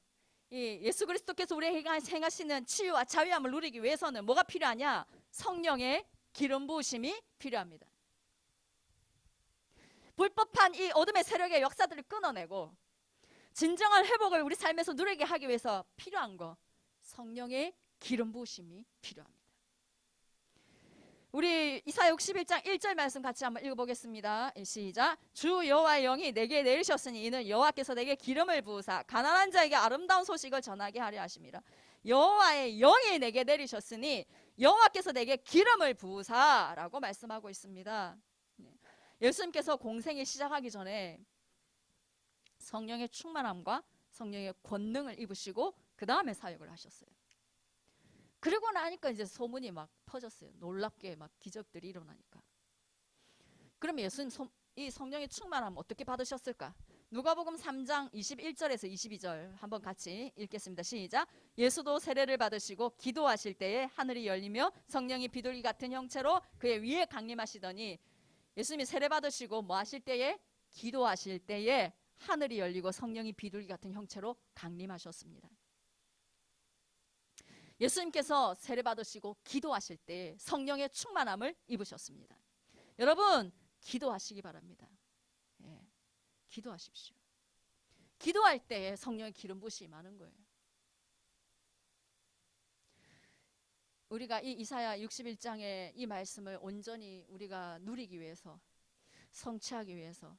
C: 예수 그리스도께서 우리에게 행하시는 치유와 자유함을 누리기 위해서는 뭐가 필요하냐? 성령의 기름 부으심이 필요합니다. 불법한 이 어둠의 세력의 역사들을 끊어내고 진정한 회복을 우리 삶에서 누리게 하기 위해서 필요한 거, 성령의 기름 부으심이 필요합니다. 우리 이사야 61장 1절 말씀 같이 한번 읽어보겠습니다. 시작. 주 여호와의 영이 내게 내리셨으니 이는 여호와께서 내게 기름을 부으사 가난한 자에게 아름다운 소식을 전하게 하려 하심이라. 여호와의 영이 내게 내리셨으니 여호와께서 내게 기름을 부으사라고 말씀하고 있습니다. 예수님께서 공생이 시작하기 전에 성령의 충만함과 성령의 권능을 입으시고 그 다음에 사역을 하셨어요. 그러고 나니까 이제 소문이 막 퍼졌어요. 놀랍게 막 기적들이 일어나니까. 그럼 예수님 이 성령의 충만함 어떻게 받으셨을까? 누가복음 3장 21절에서 22절 한번 같이 읽겠습니다. 시작. 예수도 세례를 받으시고 기도하실 때에 하늘이 열리며 성령이 비둘기 같은 형체로 그의 위에 강림하시더니, 예수님이 세례 받으시고 뭐 하실 때에? 기도하실 때에 하늘이 열리고 성령이 비둘기 같은 형체로 강림하셨습니다. 예수님께서 세례 받으시고 기도하실 때 성령의 충만함을 입으셨습니다. 여러분 기도하시기 바랍니다. 기도하십시오. 기도할 때 성령의 기름 부으심이 많은 거예요. 우리가 이 이사야 61장의 이 말씀을 온전히 우리가 누리기 위해서, 성취하기 위해서,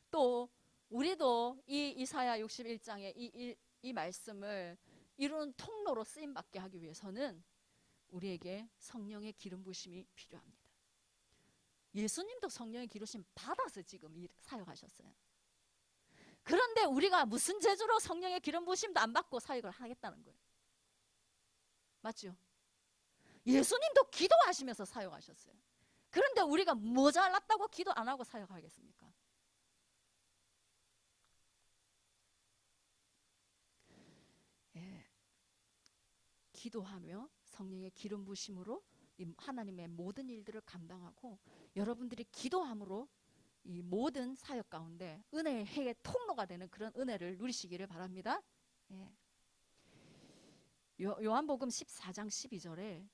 C: 또 우리도 이 이사야 61장의 이 말씀을 이루는 통로로 쓰임받게 하기 위해서는 우리에게 성령의 기름 부으심이 필요합니다. 예수님도 성령의 기름 부으심 받아서 지금 사역하셨어요. 그런데 우리가 무슨 재주로 성령의 기름 부으심도 안 받고 사역을 하겠다는 거예요. 맞죠? 예수님도 기도하시면서 사역하셨어요. 그런데 우리가 모자랐다고 기도 안 하고 사역하겠습니까? 기도하며 성령의 기름 부으심으로 하나님의 모든 일들을 감당하고, 여러분들이 기도함으로 이 모든 사역 가운데 은혜의 해의 통로가 되는 그런 은혜를 누리시기를 바랍니다. 요한복음 14장 12절에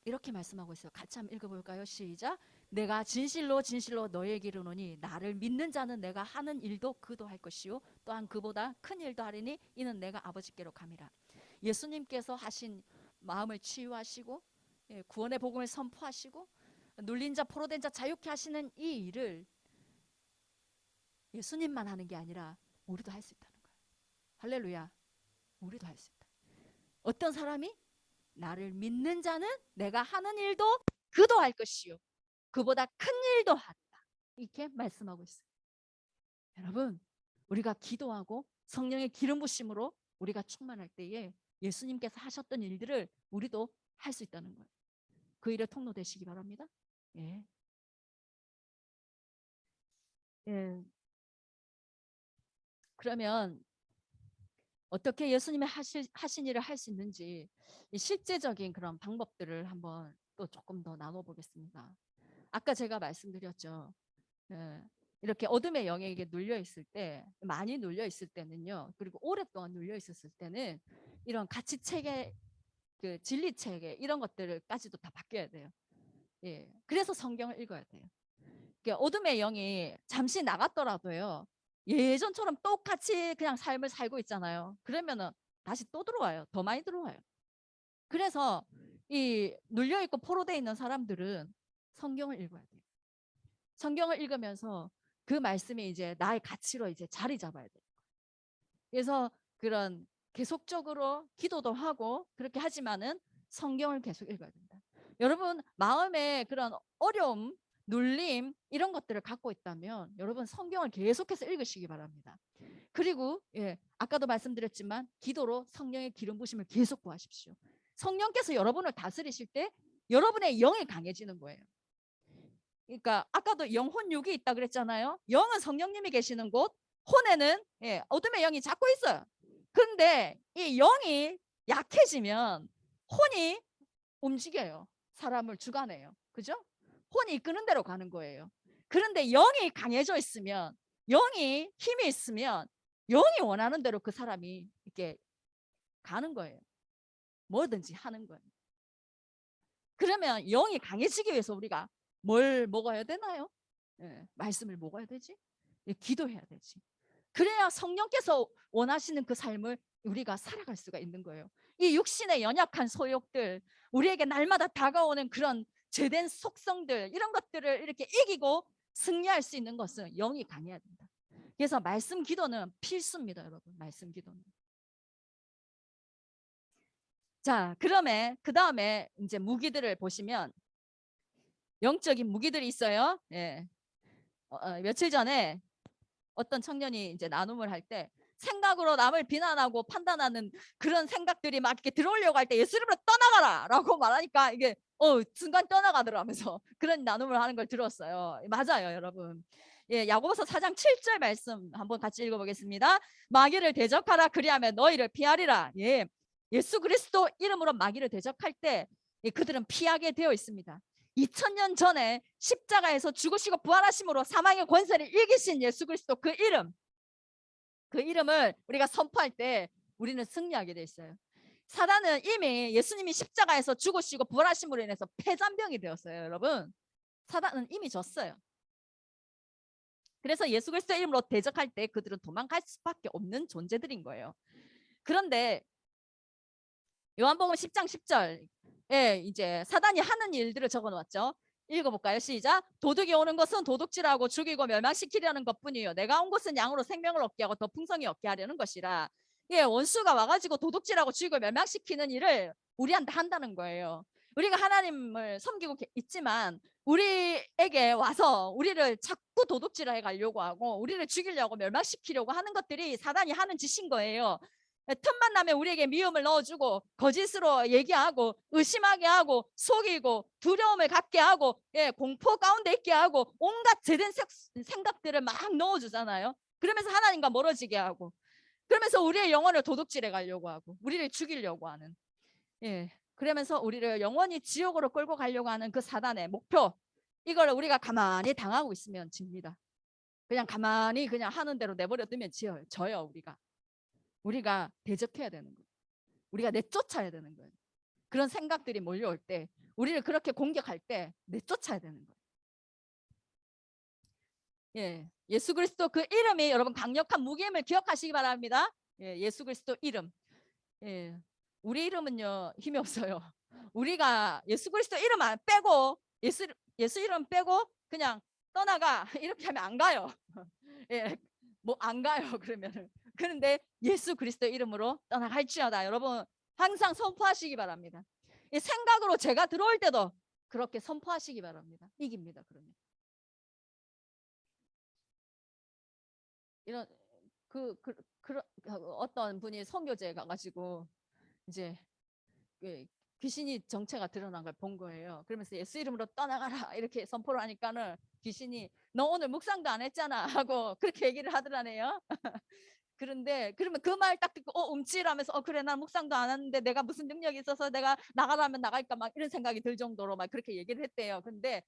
C: 이렇게 말씀하고 있어요. 같이 한번 읽어볼까요? 시작. 내가 진실로 진실로 너희에게 이르노니 나를 믿는 자는 내가 하는 일도 그도 할 것이요 또한 그보다 큰 일도 하리니 이는 내가 아버지께로 감이라. 예수님께서 하신 마음을 치유하시고 구원의 복음을 선포하시고 눌린 자 포로된 자 자유케 하시는 이 일을 예수님만 하는 게 아니라 우리도 할 수 있다는 거예요. 할렐루야. 우리도 할 수 있다. 어떤 사람이? 나를 믿는 자는 내가 하는 일도 그도 할 것이요 그보다 큰 일도 하리라. 이렇게 말씀하고 있어요. 여러분 우리가 기도하고 성령의 기름 부심으로 우리가 충만할 때에 예수님께서 하셨던 일들을 우리도 할 수 있다는 거예요. 그 일에 통로 되시기 바랍니다. 그러면 어떻게 예수님이 하신 일을 할 수 있는지 실제적인 그런 방법들을 한번 또 조금 더 나눠보겠습니다. 아까 제가 말씀드렸죠. 이렇게 어둠의 영에게 눌려 있을 때, 많이 눌려 있을 때는요, 그리고 오랫동안 눌려 있었을 때는 이런 가치 체계, 그 진리 체계 이런 것들까지도 다 바뀌어야 돼요. 그래서 성경을 읽어야 돼요. 어둠의 영이 잠시 나갔더라도요, 예전처럼 똑같이 그냥 삶을 살고 있잖아요. 그러면은 다시 또 들어와요. 더 많이 들어와요. 그래서 이 눌려 있고 포로되어 있는 사람들은 성경을 읽어야 돼요. 성경을 읽으면서 그 말씀이 이제 나의 가치로 이제 자리 잡아야 돼요. 그래서 그런 계속적으로 기도도 하고 그렇게 하지만은 성경을 계속 읽어야 된다. 여러분 마음에 그런 어려움, 눌림 이런 것들을 갖고 있다면 여러분 성경을 계속해서 읽으시기 바랍니다. 그리고 아까도 말씀드렸지만 기도로 성령의 기름 부심을 계속 구하십시오. 성령께서 여러분을 다스리실 때 여러분의 영이 강해지는 거예요. 그러니까 아까도 영혼 육이 있다 그랬잖아요. 영은 성령님이 계시는 곳, 혼에는 어둠의 영이 잡고 있어요. 근데 이 영이 약해지면 혼이 움직여요. 사람을 주관해요. 그죠? 혼이 이끄는 대로 가는 거예요. 그런데 영이 강해져 있으면, 영이 힘이 있으면 영이 원하는 대로 그 사람이 이렇게 가는 거예요. 뭐든지 하는 거예요. 그러면 영이 강해지기 위해서 우리가 뭘 먹어야 되나요? 말씀을 먹어야 되지. 기도해야 되지. 그래야 성령께서 원하시는 그 삶을 우리가 살아갈 수가 있는 거예요. 이 육신의 연약한 소욕들, 우리에게 날마다 다가오는 그런 죄된 속성들, 이런 것들을 이렇게 이기고 승리할 수 있는 것은 영이 강해야 된다. 그래서 말씀 기도는 필수입니다, 여러분. 말씀 기도는. 자, 그러면 그 다음에 이제 무기들을 보시면 영적인 무기들이 있어요. 며칠 전에 어떤 청년이 이제 나눔을 할 때 생각으로 남을 비난하고 판단하는 그런 생각들이 막 이렇게 들어오려고 할 때 예수 이름으로 떠나가라 라고 말하니까 이게 순간 떠나가더라면서 그런 나눔을 하는 걸 들었어요. 맞아요, 여러분. 야고보서 4장 7절 말씀 한번 같이 읽어보겠습니다. 마귀를 대적하라, 그리하면 너희를 피하리라. 예수 그리스도 이름으로 마귀를 대적할 때 그들은 피하게 되어 있습니다. 2000년 전에 십자가에서 죽으시고 부활하심으로 사망의 권세를 이기신 예수 그리스도 그 이름을 우리가 선포할 때 우리는 승리하게 돼 있어요. 사단은 이미 예수님이 십자가에서 죽으시고 부활하심으로 인해서 패잔병이 되었어요. 여러분, 사단은 이미 졌어요. 그래서 예수 그리스도 이름으로 대적할 때 그들은 도망갈 수밖에 없는 존재들인 거예요. 그런데 요한복음 10장 10절 이제 사단이 하는 일들을 적어놓았죠. 읽어볼까요? 시작. 도둑이 오는 것은 도둑질하고 죽이고 멸망시키려는 것뿐이요, 내가 온 것은 양으로 생명을 얻게 하고 더 풍성히 얻게 하려는 것이라. 원수가 와가지고 도둑질하고 죽이고 멸망시키는 일을 우리한테 한다는 거예요. 우리가 하나님을 섬기고 있지만 우리에게 와서 우리를 자꾸 도둑질해 가려고 하고 우리를 죽이려고 멸망시키려고 하는 것들이 사단이 하는 짓인 거예요. 틈만 나면 우리에게 미움을 넣어주고 거짓으로 얘기하고 의심하게 하고 속이고 두려움을 갖게 하고 공포 가운데 있게 하고 온갖 죄된 생각들을 막 넣어주잖아요. 그러면서 하나님과 멀어지게 하고, 그러면서 우리의 영혼을 도둑질해 가려고 하고 우리를 죽이려고 하는, 그러면서 우리를 영원히 지옥으로 끌고 가려고 하는 그 사단의 목표, 이걸 우리가 가만히 당하고 있으면 집니다. 그냥 가만히 그냥 하는 대로 내버려 두면 져요. 우리가 대적해야 되는 거예요. 우리가 내쫓아야 되는 거예요. 그런 생각들이 몰려올 때, 우리를 그렇게 공격할 때 내쫓아야 되는 거예요. 예수 그리스도 그 이름이 여러분 강력한 무기임을 기억하시기 바랍니다. 예수 그리스도 이름. 우리 이름은요 힘이 없어요. 우리가 예수 그리스도 이름 안 빼고 예수 이름 빼고 그냥 떠나가 이렇게 하면 안 가요. 뭐 안 가요. 그러면은. 그런데 예수 그리스도 이름으로 떠나갈지어다. 여러분 항상 선포하시기 바랍니다. 이 생각으로 제가 들어올 때도 그렇게 선포하시기 바랍니다. 이깁니다. 그러면 이런 어떤 분이 선교제에 가가지고 이제 귀신이 정체가 드러난 걸 본 거예요. 그러면서 예수 이름으로 떠나가라 이렇게 선포를 하니까는 귀신이 너 오늘 묵상도 안 했잖아 하고 그렇게 얘기를 하더라네요. 그런데 그러면 그 말 딱 듣고 움찔하면서 그래 난 묵상도 안 했는데 내가 무슨 능력이 있어서 내가 나가라면 나갈까 막 이런 생각이 들 정도로 막 그렇게 얘기를 했대요. 근데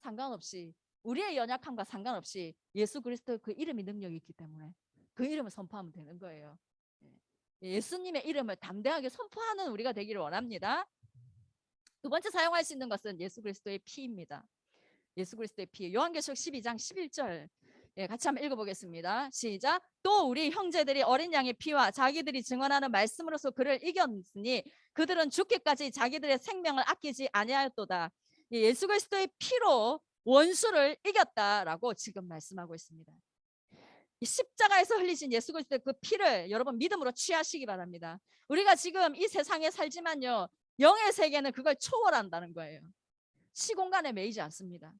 C: 상관없이 우리의 연약함과 상관없이 예수 그리스도 그 이름이 능력이 있기 때문에 그 이름을 선포하면 되는 거예요. 예수님의 이름을 담대하게 선포하는 우리가 되기를 원합니다. 두 번째 사용할 수 있는 것은 예수 그리스도의 피입니다. 예수 그리스도의 피. 요한계시록 12장 11절 같이 한번 읽어보겠습니다. 시작. 또 우리 형제들이 어린 양의 피와 자기들이 증언하는 말씀으로서 그를 이겼으니 그들은 죽기까지 자기들의 생명을 아끼지 아니하였도다. 예수 그리스도의 피로 원수를 이겼다라고 지금 말씀하고 있습니다. 이 십자가에서 흘리신 예수 그리스도의 그 피를 여러분 믿음으로 취하시기 바랍니다. 우리가 지금 이 세상에 살지만요, 영의 세계는 그걸 초월한다는 거예요. 시공간에 매이지 않습니다.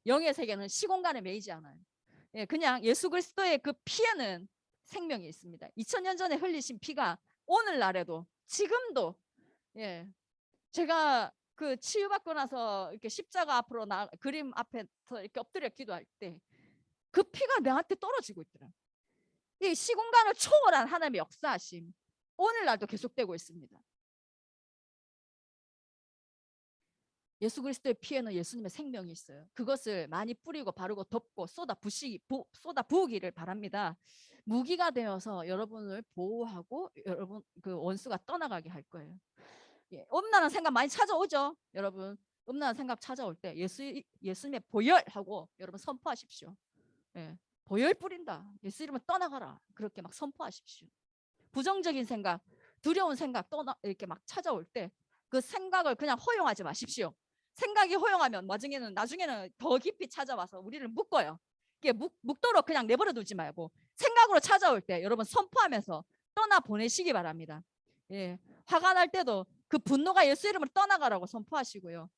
C: 영의 세계는 시공간에 매이지 않아요. 예, 그냥 예수 그리스도의 그 피에는 생명이 있습니다. 2000년 전에 흘리신 피가 오늘날에도 지금도, 예, 제가 그 치유받고 나서 이렇게 십자가 앞으로 그림 앞에서 이렇게 엎드려 기도할 때 그 피가 내한테 떨어지고 있더라. 이 시공간을 초월한 하나님의 역사하심 오늘날도 계속되고 있습니다. 예수 그리스도의 피에는 예수님의 생명이 있어요. 그것을 많이 뿌리고 바르고 덮고 쏟아 부으기를 바랍니다. 무기가 되어서 여러분을 보호하고 여러분 그 원수가 떠나가게 할 거예요. 예, 음란한 생각 많이 찾아오죠. 여러분 음란한 생각 찾아올 때 예수님의 보혈하고 여러분 선포하십시오. 예, 보혈 뿌린다. 예수 이름은 떠나가라. 그렇게 막 선포하십시오. 부정적인 생각, 두려운 생각 이렇게 막 찾아올 때 그 생각을 그냥 허용하지 마십시오. 생각이 허용하면 나중에는 더 깊이 찾아와서 우리를 묶어요. 이게 묶도록 그냥 내버려 두지 말고 생각으로 찾아올 때 여러분 선포하면서 떠나 보내시기 바랍니다. 예, 화가 날 때도 그 분노가 예수 이름으로 떠나가라고 선포하시고요.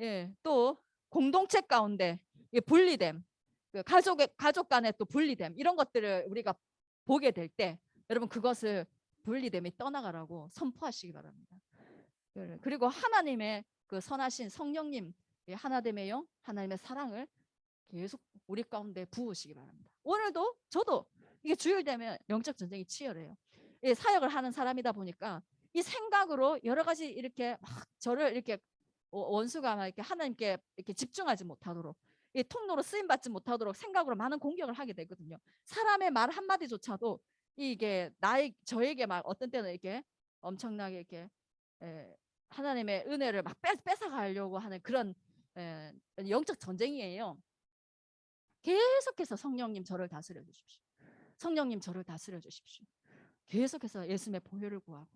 C: 예, 또 공동체 가운데 분리됨, 그 가족 간의 또 분리됨, 이런 것들을 우리가 보게 될 때 여러분 그것을 분리됨이 떠나가라고 선포하시기 바랍니다. 그리고 하나님의 그 선하신 성령님, 하나됨의 영, 하나님의 사랑을 계속 우리 가운데 부으시기 바랍니다. 오늘도 저도 이게 주일 되면 영적 전쟁이 치열해요. 사역을 하는 사람이다 보니까 이 생각으로 여러 가지 이렇게 막 저를 이렇게 원수가 막 이렇게 하나님께 이렇게 집중하지 못하도록, 이 통로로 쓰임 받지 못하도록 생각으로 많은 공격을 하게 되거든요. 사람의 말 한마디조차도 이게 저에게 막 어떤 때는 이렇게 엄청나게 이렇게 하나님의 은혜를 막 뺏어가려고 하는 그런 영적 전쟁이에요. 계속해서 성령님 저를 다스려 주십시오. 성령님 저를 다스려 주십시오. 계속해서 예수님의 보혈을 구하고,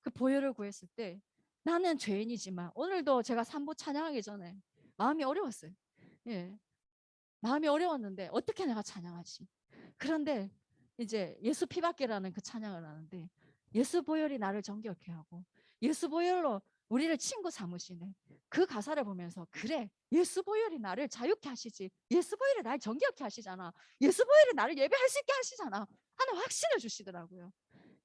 C: 그 보혈을 구했을 때 나는 죄인이지만, 오늘도 제가 산보 찬양하기 전에 마음이 어려웠어요. 예, 마음이 어려웠는데 어떻게 내가 찬양하지? 그런데 이제 예수 피밖에라는 그 찬양을 하는데 예수 보혈이 나를 정결케 하고 예수 보혈로 우리를 친구 삼으시네. 그 가사를 보면서 그래, 예수 보혈이 나를 자유케 하시지, 예수 보혈이 나를 정결케 하시잖아, 예수 보혈이 나를 예배할 수 있게 하시잖아 하는 확신을 주시더라고요.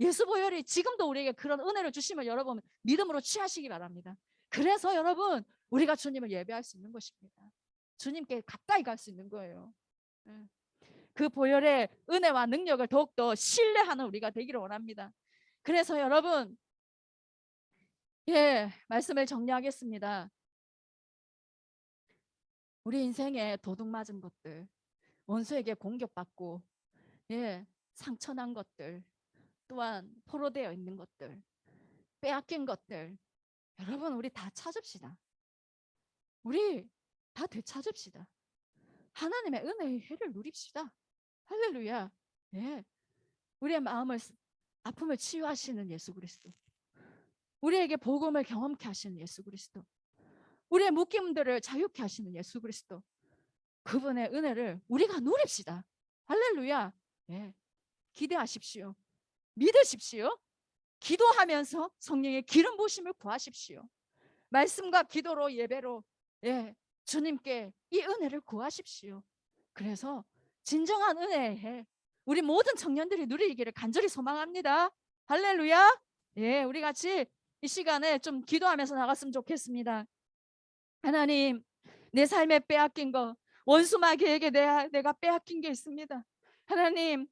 C: 예수 보혈이 지금도 우리에게 그런 은혜를 주심을 여러분 믿음으로 취하시기 바랍니다. 그래서 여러분 우리가 주님을 예배할 수 있는 것입니다. 주님께 가까이 갈 수 있는 거예요. 그 보혈의 은혜와 능력을 더욱더 신뢰하는 우리가 되기를 원합니다. 그래서 여러분, 말씀을 정리하겠습니다. 우리 인생에 도둑 맞은 것들, 원수에게 공격받고 상처난 것들, 또한 포로되어 있는 것들, 빼앗긴 것들, 여러분 우리 다 찾읍시다. 우리 다 되찾읍시다. 하나님의 은혜의 해를 누립시다. 할렐루야. 우리의 마음을, 아픔을 치유하시는 예수 그리스도, 우리에게 복음을 경험케 하시는 예수 그리스도, 우리의 묶임들을 자유케 하시는 예수 그리스도, 그분의 은혜를 우리가 누립시다. 할렐루야. 기대하십시오. 믿으십시오. 기도하면서 성령의 기름 부으심을 구하십시오. 말씀과 기도로, 예배로 주님께 이 은혜를 구하십시오. 그래서 진정한 은혜에 우리 모든 청년들이 누리기를 간절히 소망합니다. 할렐루야. 우리 같이 이 시간에 좀 기도하면서 나갔으면 좋겠습니다. 하나님, 내 삶에 빼앗긴 거, 원수 마귀에게 내가 빼앗긴 게 있습니다. 하나님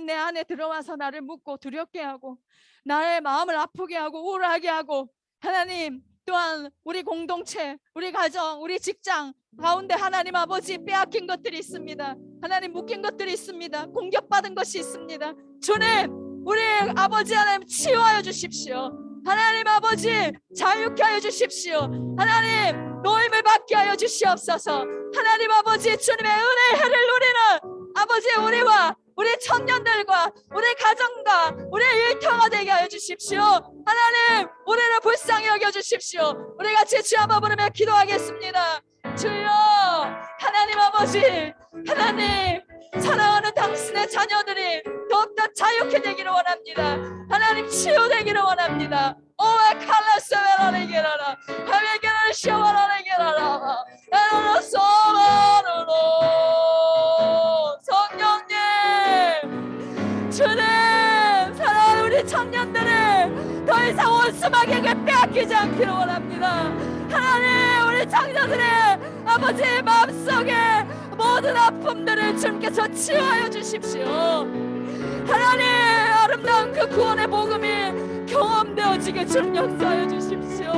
C: 내 안에 들어와서 나를 묻고 두렵게 하고 나의 마음을 아프게 하고 우울하게 하고, 하나님 또한 우리 공동체, 우리 가정, 우리 직장 가운데 하나님 아버지 빼앗긴 것들이 있습니다. 하나님 묶인 것들이 있습니다. 공격받은 것이 있습니다. 주님, 우리 아버지 하나님 치유하여 주십시오. 하나님 아버지 자유케 하여 주십시오. 하나님 노임을 받게 하여 주시옵소서. 하나님 아버지 주님의 은혜의 해를 누리는 아버지 우리와 우리 청년들과 우리 가정과 우리 일터가 되게 하여 주십시오. 하나님 우리를 불쌍히 여겨 주십시오. 우리 같이 주 한번 부르며 기도하겠습니다. 주여, 하나님 아버지, 하나님 사랑하는 당신의 자녀들이 더욱더 자유케 되기를 원합니다. 하나님 치유되기를 원합니다. 오에 칼라스베라레게라라 하메게라를 시어바라레게라라 에로로 소마로로 성령님 주님 사랑하는 우리 청년들을 더 이상 원수마귀에게 빼앗기지 않기를 원합니다. 하나님 우리 청년들의 아버지의 마음속에 모든 아픔들을 주님께서 치유하여 주십시오. 하나님 아름다운 그 구원의 복음이 경험되어지게 주님 역사하여 주십시오.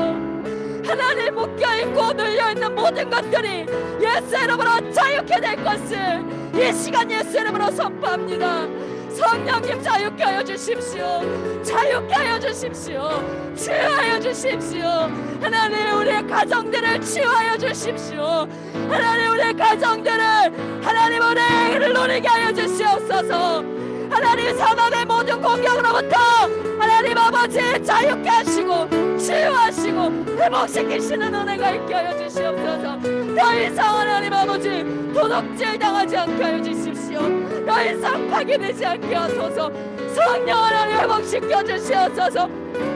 C: 하나님 묶여있고 눌려있는 모든 것들이 예수 이름으로 자유케 될 것을 이 시간 예수 이름으로 선포합니다. 성령님 자유케 하여 주십시오. 자유케 하여 주십시오. 치유하여 주십시오. 하나님 우리의 가정들을 치유하여 주십시오. 하나님 우리의 가정들을 하나님 은혜를 누리게 하여 주시옵소서. 하나님 사망의 모든 공격으로부터 하나님 아버지 자유케 하시고 치유하시고 회복시키시는 은혜가 있게 하여 주시옵소서. 더 이상 하나님 아버지 도둑질 당하지 않게 하여 주십시오. 더 이상 파괴되지 않게 하소서. 성령 하나님 회복시켜 주시옵소서.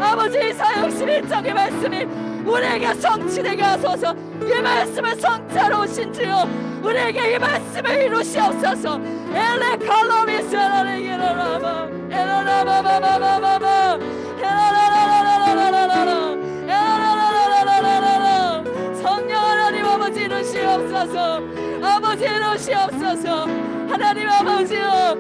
C: 아버지 이사야 61장의 말씀이 우리에게 성취되게 하소서. 이 말씀을 성취하러 오신 주여 우리에게 이 말씀을 이루시옵소서. 엘레 칼로미스라레기라라마 엘라라바바바바바바 엘라라라라라라라라 엘라라라라라라라 성령 하나님 아버지 이루시옵소서. 아버지 이루시옵소서. 하나님 아버지여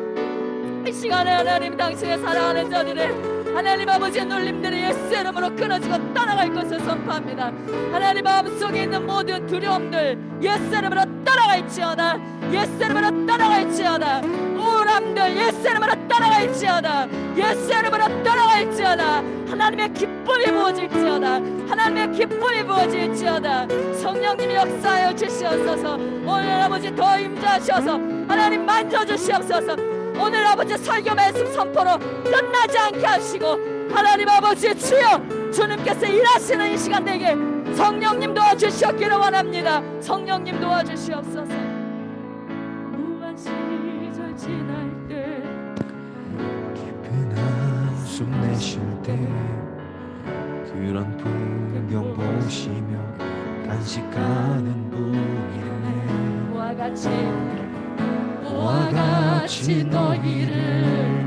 C: 이 시간에 하나님 당신의 사랑하는 자들의 하나님 아버지의 눌림들이 예수 이름으로 끊어지고 떠나갈 것을 선포합니다. 하나님 마음속에 있는 모든 두려움들 예수 이름으로 떠나갈지어다. 예수 이름으로 떠나갈지어다. 우울함들 예수 이름으로 떠나갈지어다. 예수 이름으로 떠나갈지어다. 하나님의 기쁨이 부어질지어다. 하나님의 기쁨이 부어질지어다. 성령님이 역사하여 주시옵소서. 오늘 아버지 더 임재하셔서 하나님 만져주시옵소서. 오늘 아버지 설교 말씀 선포로 끝나지 않게 하시고 하나님 아버지 주여 주님께서 일하시는 이 시간 되게 성령님 도와주시옵기를 원합니다. 성령님 도와주시옵소서. 무한 시절 지날 때
B: 깊은 한숨 내쉴 때 그런 풍경 보시며 간직하는 분이네.
C: 그와 같이 너희를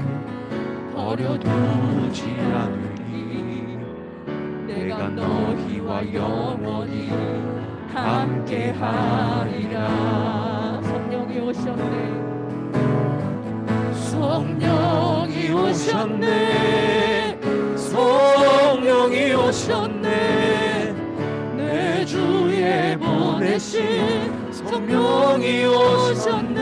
B: 버려두지 않으리. 내가 너희와 영원히 함께하리라.
C: 성령이 오셨네.
B: 성령이 오셨네. 성령이 오셨네. 내 주에 보내신 성령이 오셨네.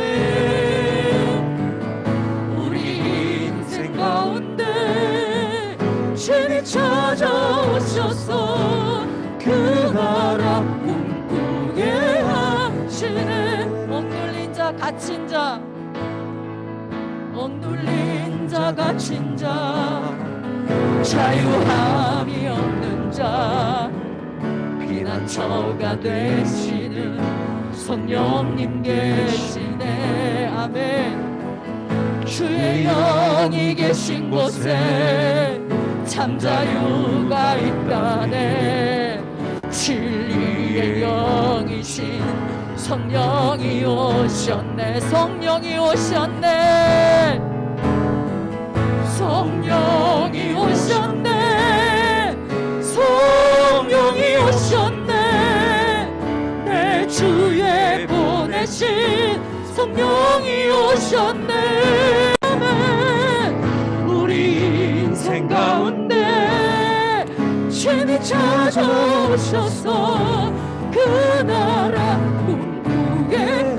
B: 우리 인생 가운데 신이 찾아오셔서 그 나라 꿈꾸게 하시네.
C: 억눌린 자 갇힌 자
B: 억눌린 자 갇힌 자 자유함이 없는 자 피난처가 되시는 성령님 계시네. 아멘. 주의 영이 계신 곳에 참 자유가 있다네. 진리의 영이신 성령이 오셨네. 성령이 오셨네. 성령이 오셨네. 성령이 오셨네. 내 주에 보내신 성령이 오셨네. 우리 인생 가운데 신이 찾아오셔서 그 나라 꿈꾸게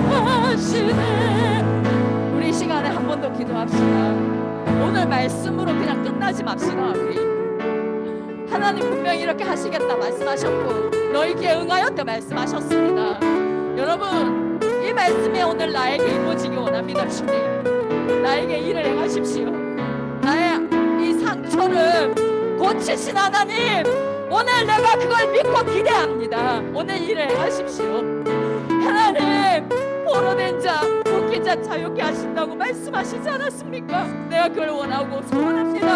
B: 하시네.
C: 우리 시간에 한 번 더 기도합시다. 오늘 말씀으로 그냥 끝나지 맙시다. 우리 하나님 분명히 이렇게 하시겠다 말씀하셨고 너희에게 응하였다 말씀하셨습니다. 여러분 이 말씀이 오늘 나에게 이루어지기 원합니다. 주님 나에게 일을 행하십시오. 나의 이 상처를 고치신 하나님 오늘 내가 그걸 믿고 기대합니다. 오늘 일을 행하십시오. 하나님 포로된 자 묶인 모든 자 자유케 하신다고 말씀하시지 않았습니까? 내가 그걸 원하고 소원합니다.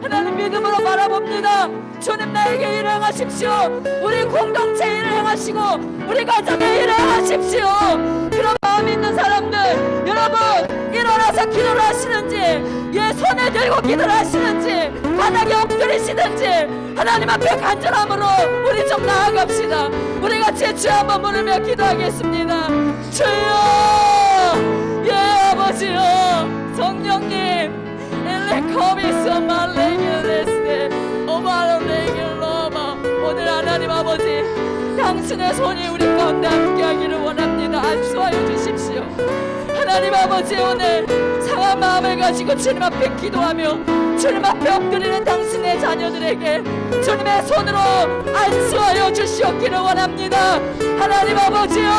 C: 하나님 믿음으로 바라봅니다. 주님 나에게 일을 행하십시오. 우리 공동체 일을 행하시고 우리 가정의 일을 행하십시오. 그런 마음 있는 사람들 여러분 일어나서 기도를 하시는지 예 손을 들고 기도를 하시는지 바닥에 엎드리시든지 하나님 앞에 간절함으로 우리 좀 나아갑시다. 우리 같이 주 한번 부르며 기도하겠습니다. 주여 예 아버지여 성령님 엘레코미스 말레겔레스테 오마로레겔로마 오늘 하나님 아버지 당신의 손이 우리 가운데 함께하기를 원합니다. 안수하여 주십시오. 하나님 아버지 오늘 상한 마음을 가지고 주님 앞에 기도하며 주님 앞에 엎드리는 당신의 자녀들에게 주님의 손으로 안수하여 주시옵기를 원합니다. 하나님 아버지요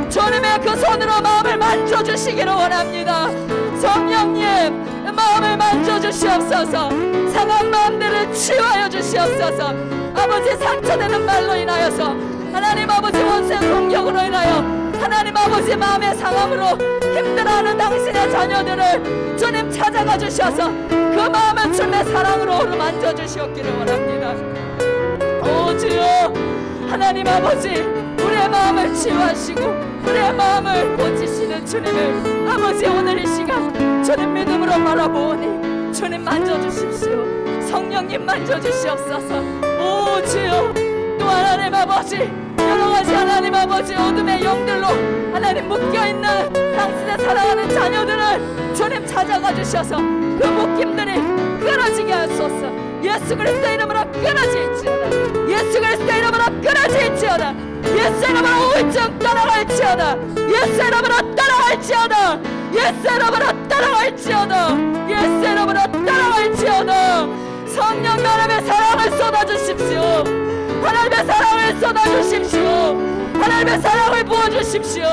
C: 주님의 그 손으로 마음을 만져주시기를 원합니다. 성령님 마음을 만져주시옵소서. 상한 마음들을 치유하여 주시옵소서. 아버지 상처되는 말로 인하여서 하나님 아버지 원수의 공격으로 인하여 하나님 아버지 마음의 상함으로 힘들어하는 당신의 자녀들을 주님 찾아가 주셔서 그 마음을 주님의 사랑으로 어루만져 주시옵기를 원합니다. 오 주여 하나님 아버지 우리의 마음을 치유하시고 우리의 마음을 고치시는 주님을 아버지 오늘 이 시간 주님 믿음으로 바라보니 주님 만져주십시오. 성령님 만져주시옵소서. 오 주여 또 하나님 아버지 여러가지 하나님 아버지 어둠의 영들로 하나님 묶여있는 당신의 사랑하는 자녀들을 주님 찾아가 주셔서 그 묶임들이 끊어지게 하소서. 예수 그리스도의 이름으로 끊어질지어다. 예수 그리스도의 이름으로 끊어질지어다. 예수 이름으로 우울증 떠나갈지어다. 예수 이름으로 떠나갈지어다. 예수 이름으로 떠나갈지어다. 예수 이름으로 떠나갈지어다. 성령 하나님의 사랑을 쏟아주십시오. 하나님의 사랑을 쏟아주십시오. 하나님의 사랑을 부어주십시오.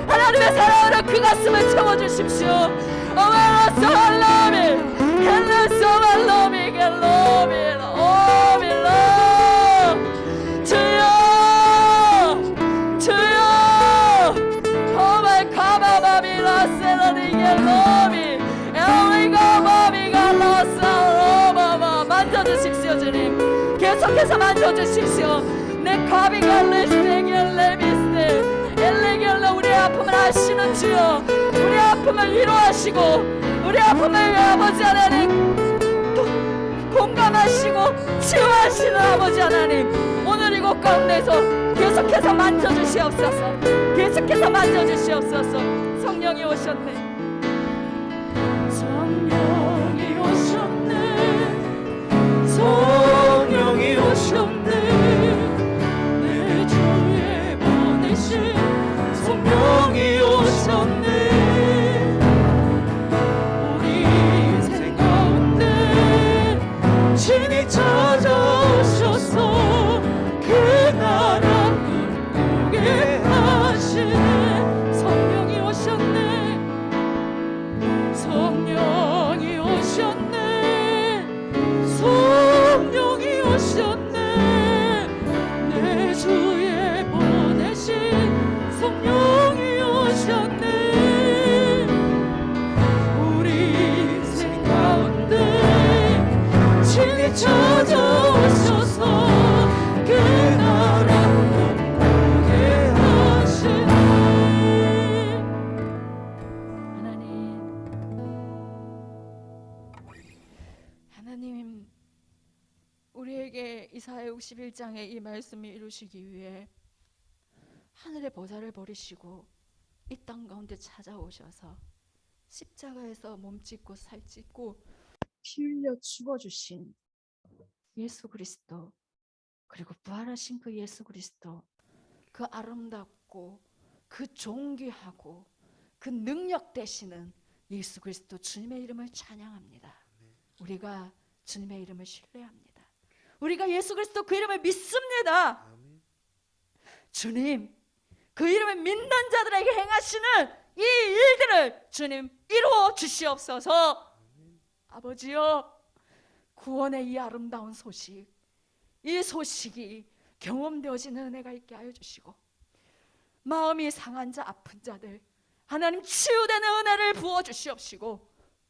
C: 하나님의 사랑으로 그 가슴을 채워주십시오. 오메라소 할라미 헬라소 할라미 갤로미 오밀로 주여 주여 오메 카바바비라 세라리 갤로미 에오리가 바비가 라사로바바 만져주십시오. 주님 계속해서 만져주십시오. 내 가비가 레스테겔레미스테 엘레겔레 우리의 아픔을 아시는 주여 우리 아픔을 위로하시고 우리 아픔을 아버지 하나님 공감하시고 치유하시는 아버지 하나님 오늘 이곳 가운데서 계속해서 만져주시옵소서. 계속해서 만져주시옵소서. 성령이 오셨네. 성령이 오셨네. 성령이 오셨네. 내 주에 보내신 성령이 오셨네. 우리 인생 가운데 친히 찾아오셔서 그 나라 꿈꾸게 하시네. 성령이 오셨네. 성령이 오셨네. 성령이 오셨네. 내 주에 보내신 성령이 오셨네. 우리 인생 가운데 친히 찾아오셔서 그 나라 꿈꾸게 하시네. 하나님 우리에게 이사야 61장의 이 말씀을 이루시기 위해 하늘의 보좌를 버리시고 이 땅 가운데 찾아오셔서 십자가에서 몸 찢고 살 찢고 피 흘려 죽어주신 예수 그리스도 그리고 부활하신 그 예수 그리스도 그 아름답고 그 존귀하고 그 능력 되시는 예수 그리스도 주님의 이름을 찬양합니다. 우리가 주님의 이름을 신뢰합니다. 우리가 예수 그리스도 그 이름을 믿습니다. 주님 그 이름을 믿는 자들에게 행하시는 이 일들을 주님 이루어 주시옵소서. 아버지여 구원의 이 아름다운 소식 이 소식이 경험되어지는 은혜가 있게 하여 주시고 마음이 상한 자 아픈 자들 하나님 치유되는 은혜를 부어주시옵시고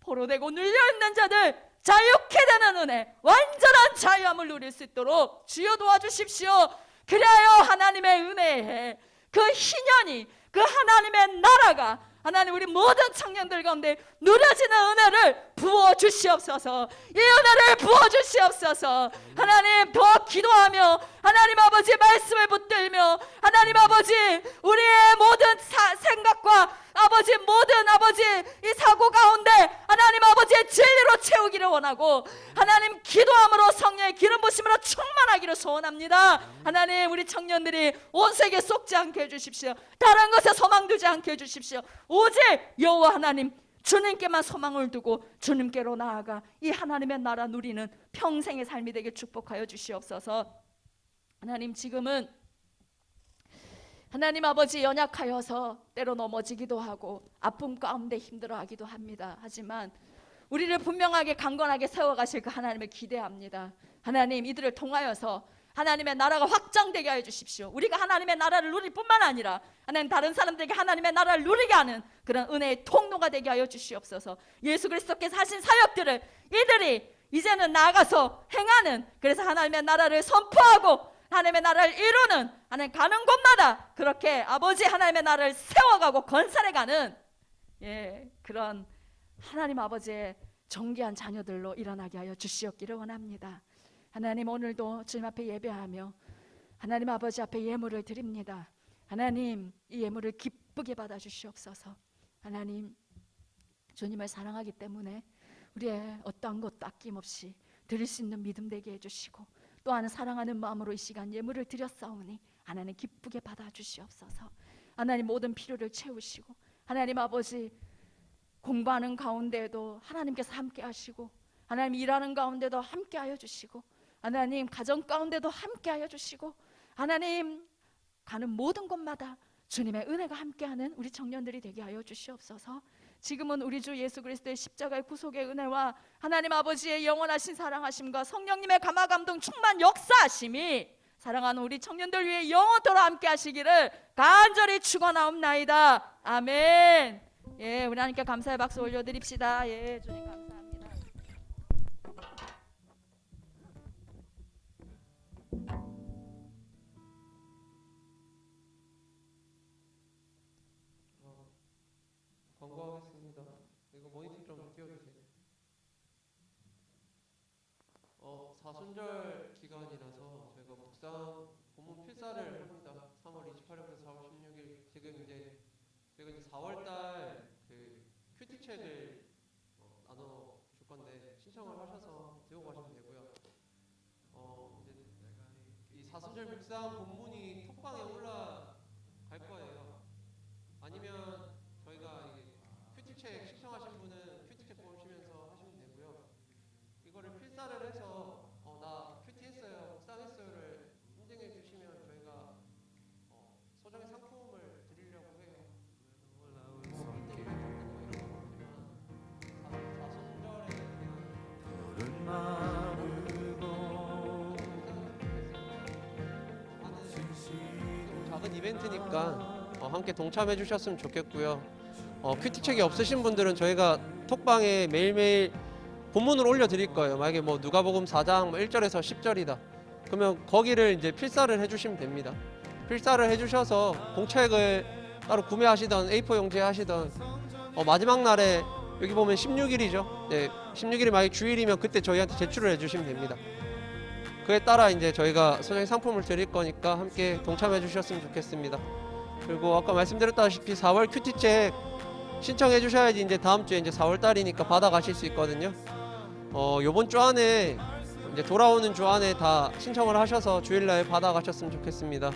C: 포로되고 눌려있는 자들 자유케 되는 은혜, 완전한 자유함을 누릴 수 있도록 주여 도와주십시오. 그래야 하나님의 은혜에 그 희년이, 그 하나님의 나라가 하나님 우리 모든 청년들 가운데 누려지는 은혜를 부어주시옵소서. 이 은혜를 부어주시옵소서. 하나님 더 기도하며 하나님 아버지 말씀을 붙들며 하나님 아버지 우리의 모든 생각과 아버지 모든 아버지 이 사고 가운데 하나님 아버지의 진리로 채우기를 원하고 하나님 기도함으로 성령의 기름 부심으로 충만하기를 소원합니다. 하나님 우리 청년들이 온 세계 쏟지 않게 해주십시오. 다른 것에 소망 두지 않게 해주십시오. 오직 여호와 하나님 주님께만 소망을 두고 주님께로 나아가 이 하나님의 나라 누리는 평생의 삶이 되게 축복하여 주시옵소서. 하나님 지금은 하나님 아버지 연약하여서 때로 넘어지기도 하고 아픔 가운데 힘들어하기도 합니다. 하지만 우리를 분명하게 강건하게 세워가실 그 하나님을 기대합니다. 하나님 이들을 통하여서 하나님의 나라가 확장되게 하여 주십시오. 우리가 하나님의 나라를 누릴 뿐만 아니라 하나님 다른 사람들에게 하나님의 나라를 누리게 하는 그런 은혜의 통로가 되게 하여 주시옵소서. 예수 그리스도께서 하신 사역들을 이들이 이제는 나아가서 행하는, 그래서 하나님의 나라를 선포하고 하나님의 나라를 이루는, 하나님 가는 곳마다 그렇게 아버지 하나님의 나라를 세워가고 건설해가는 그런 하나님 아버지의 정귀한 자녀들로 일어나게 하여 주시옵기를 원합니다. 하나님 오늘도 주님 앞에 예배하며 하나님 아버지 앞에 예물을 드립니다. 하나님 이 예물을 기쁘게 받아 주시옵소서. 하나님 주님을 사랑하기 때문에 우리의 어떠한 것도 아낌없이 드릴 수 있는 믿음 되게 해주시고 또한 사랑하는 마음으로 이 시간 예물을 드렸사오니 하나님 기쁘게 받아 주시옵소서. 하나님 모든 필요를 채우시고 하나님 아버지 공부하는 가운데에도 하나님께서 함께 하시고 하나님 일하는 가운데도 함께 하여 주시고 하나님 가정 가운데도 함께 하여 주시고 하나님 가는 모든 곳마다 주님의 은혜가 함께하는 우리 청년들이 되게 하여 주시옵소서. 지금은 우리 주 예수 그리스도의 십자가의 구속의 은혜와 하나님 아버지의 영원하신 사랑하심과 성령님의 감화 감동 충만 역사하심이 사랑하는 우리 청년들 위해 영원토록 함께 하시기를 간절히 축원하옵나이다. 아멘. 예, 우리 하나님께 감사의 박수 올려드립시다. 예, 주님 감사합니다.
D: 광고하겠습니다. 이거 모니터 좀 띄워주세요. 사순절 기간이라서 저희가 묵상 본문 필사를 합니다. 3월 28일부터 4월 16일. 지금 이제 저희가 이제 4월달 그 큐티책을 나눠 줄 건데 신청을 하셔서 들고 가시면 되고요. 이제 이 사순절 묵상 본문이 톡방에 올라갈 거예요. 아니면 저희가 이게 큐티책 신청하신 분은 큐티책 보시면서 하시면 되고요. 이거를 필사를 해서 나 큐티했어요, 묵상했어요를 인증해 주시면 저희가 소정의 상품을 드리려고 해요. 작은 이벤트니까 함께 동참해 주셨으면 좋겠고요. 큐티책이 없으신 분들은 저희가 톡방에 매일매일 본문을 올려드릴 거예요. 만약에 뭐 누가복음 4장 1절에서 10절이다. 그러면 거기를 이제 필사를 해주시면 됩니다. 필사를 해주셔서 공책을 따로 구매하시던 A4 용지에 하시던 마지막 날에 여기 보면 16일이죠. 네, 16일이 만약 주일이면 그때 저희한테 제출을 해주시면 됩니다. 그에 따라 이제 저희가 소정의 상품을 드릴 거니까 함께 동참해 주셨으면 좋겠습니다. 그리고 아까 말씀드렸다시피 4월 큐티책 신청해 주셔야지 이제 다음 주에 이제 4월 달이니까 받아 가실 수 있거든요. 요번 주 안에 이제 돌아오는 주 안에 다 신청을 하셔서 주일날 받아 가셨으면 좋겠습니다.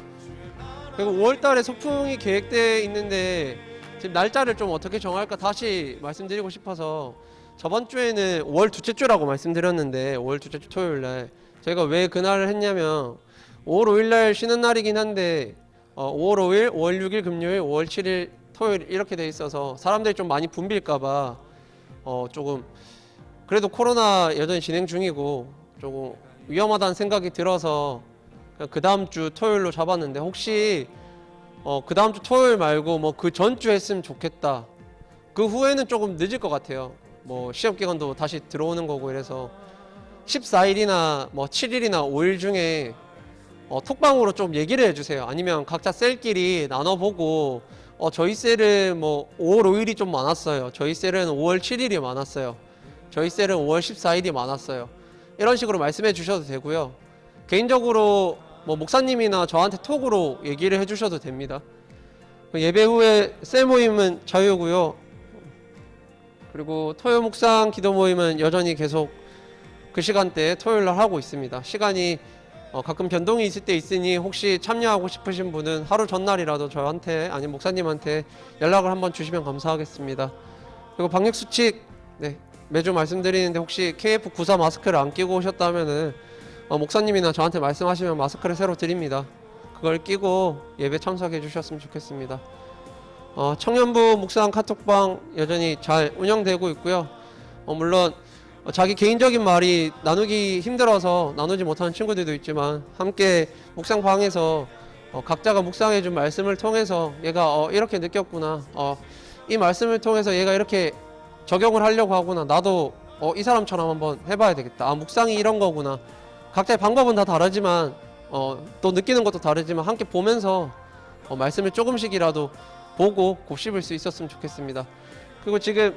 D: 그리고 5월 달에 소풍이 계획되어 있는데 지금 날짜를 좀 어떻게 정할까 다시 말씀드리고 싶어서 저번 주에는 5월 둘째 주라고 말씀드렸는데 5월 둘째 주 토요일 날 저희가 왜 그날을 했냐면 5월 5일 날 쉬는 날이긴 한데 5월 5일, 5월 6일 금요일, 5월 7일 토요일 이렇게 돼 있어서 사람들이 좀 많이 붐빌까봐 조금 그래도 코로나 여전히 진행 중이고 조금 위험하다는 생각이 들어서 그 다음 주 토요일로 잡았는데 혹시 그 다음 주 토요일 말고 뭐 그 전주 했으면 좋겠다. 그 후에는 조금 늦을 것 같아요. 뭐 시험 기간도 다시 들어오는 거고 이래서 14일이나 뭐 7일이나 5일 중에 톡방으로 좀 얘기를 해주세요. 아니면 각자 셀끼리 나눠보고 저희 셀은 뭐 5월 5일이 좀 많았어요. 저희 셀은 5월 7일이 많았어요. 저희 셀은 5월 14일이 많았어요. 이런 식으로 말씀해 주셔도 되고요. 개인적으로 뭐 목사님이나 저한테 톡으로 얘기를 해 주셔도 됩니다. 예배 후에 셀 모임은 자유고요. 그리고 토요 묵상 기도 모임은 여전히 계속 그 시간대에 토요일 날 하고 있습니다. 시간이 가끔 변동이 있을 때 있으니 혹시 참여하고 싶으신 분은 하루 전날이라도 저한테 아니면 목사님한테 연락을 한번 주시면 감사하겠습니다. 그리고 방역 수칙 매주 말씀드리는데 혹시 KF94 마스크를 안 끼고 오셨다면은 목사님이나 저한테 말씀하시면 마스크를 새로 드립니다. 그걸 끼고 예배 참석해 주셨으면 좋겠습니다. 청년부 묵상 카톡방 여전히 잘 운영되고 있고요. 물론 자기 개인적인 말이 나누기 힘들어서 나누지 못하는 친구들도 있지만 함께 묵상방에서 각자가 묵상해준 말씀을 통해서 얘가 이렇게 느꼈구나, 이 말씀을 통해서 얘가 이렇게 적용을 하려고 하구나, 나도 이 사람처럼 한번 해봐야 되겠다, 묵상이 이런 거구나. 각자의 방법은 다 다르지만 또 느끼는 것도 다르지만 함께 보면서 말씀을 조금씩이라도 보고 곱씹을 수 있었으면 좋겠습니다. 그리고 지금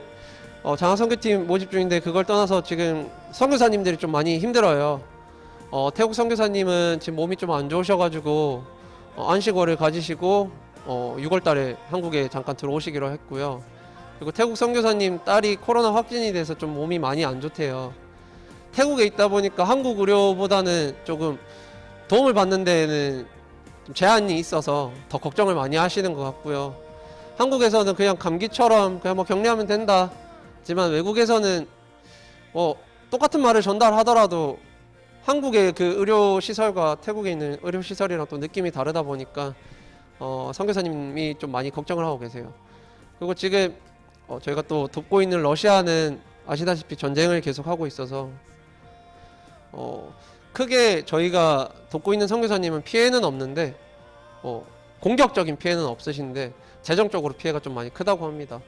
D: 장학 선교팀 모집 중인데 그걸 떠나서 지금 선교사님들이 좀 많이 힘들어요. 태국 선교사님은 지금 몸이 좀 안 좋으셔가지고 안식월을 가지시고 6월달에 한국에 잠깐 들어오시기로 했고요. 그리고 태국 선교사님 딸이 코로나 확진이 돼서 좀 몸이 많이 안 좋대요. 태국에 있다 보니까 한국 의료보다는 조금 도움을 받는 데에는 좀 제한이 있어서 더 걱정을 많이 하시는 것 같고요. 한국에서는 그냥 감기처럼 그냥 뭐 격리하면 된다. 하지만 외국에서는 똑같은 말을 전달하더라도 한국의 그 의료 시설과 태국에 있는 의료 시설이랑 또 느낌이 다르다 보니까 선교사님이 좀 많이 걱정을 하고 계세요. 그리고 지금 저희가 또 돕고 있는 러시아는 아시다시피 전쟁을 계속하고 있어서 크게 저희가 돕고 있는 선교사님은 피해는 없는데 공격적인 피해는 없으신데 재정적으로 피해가 좀 많이 크다고 합니다.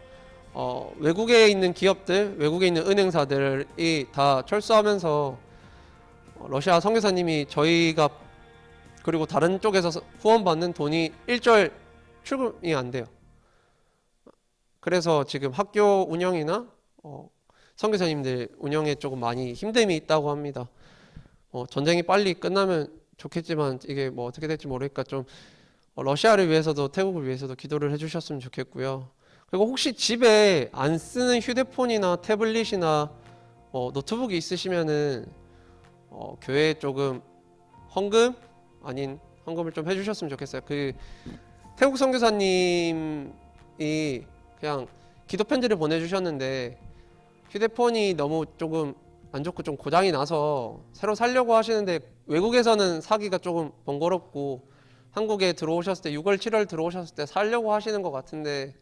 D: 외국에 있는 기업들, 외국에 있는 은행사들이 다 철수하면서 러시아 선교사님이 저희가 그리고 다른 쪽에서 후원받는 돈이 일절 출금이 안 돼요. 그래서 지금 학교 운영이나 선교사님들 운영에 조금 많이 힘듦이 있다고 합니다. 전쟁이 빨리 끝나면 좋겠지만 이게 뭐 어떻게 될지 모르니까 좀 러시아를 위해서도 태국을 위해서도 기도를 해주셨으면 좋겠고요. 그리고 혹시 집에 안 쓰는 휴대폰이나 태블릿이나 노트북이 있으시면은 교회에 조금 헌금 아닌 헌금을 좀 해주셨으면 좋겠어요. 그 태국 선교사님이 그냥 기도 편지를 보내주셨는데 휴대폰이 너무 조금 안 좋고 좀 고장이 나서 새로 사려고 하시는데 외국에서는 사기가 조금 번거롭고 한국에 들어오셨을 때 6월 7월 들어오셨을 때 사려고 하시는 것 같은데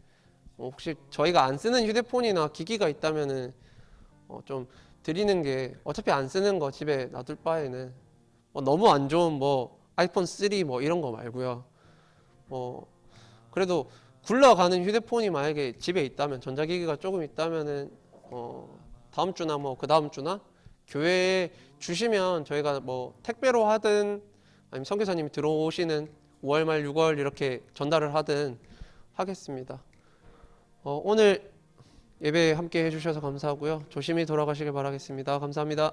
D: 혹시 저희가 안 쓰는 휴대폰이나 기기가 있다면은 좀 드리는 게 어차피 안 쓰는 거 집에 놔둘 바에는 너무 안 좋은 뭐 아이폰 3 뭐 이런 거 말고요. 그래도 굴러가는 휴대폰이 만약에 집에 있다면 전자기기가 조금 있다면은 다음 주나 뭐 그 다음 주나 교회에 주시면 저희가 뭐 택배로 하든 아니면 선교사님이 들어오시는 5월 말 6월 이렇게 전달을 하든 하겠습니다. 오늘 예배 함께 해주셔서 감사하고요. 조심히 돌아가시길 바라겠습니다. 감사합니다.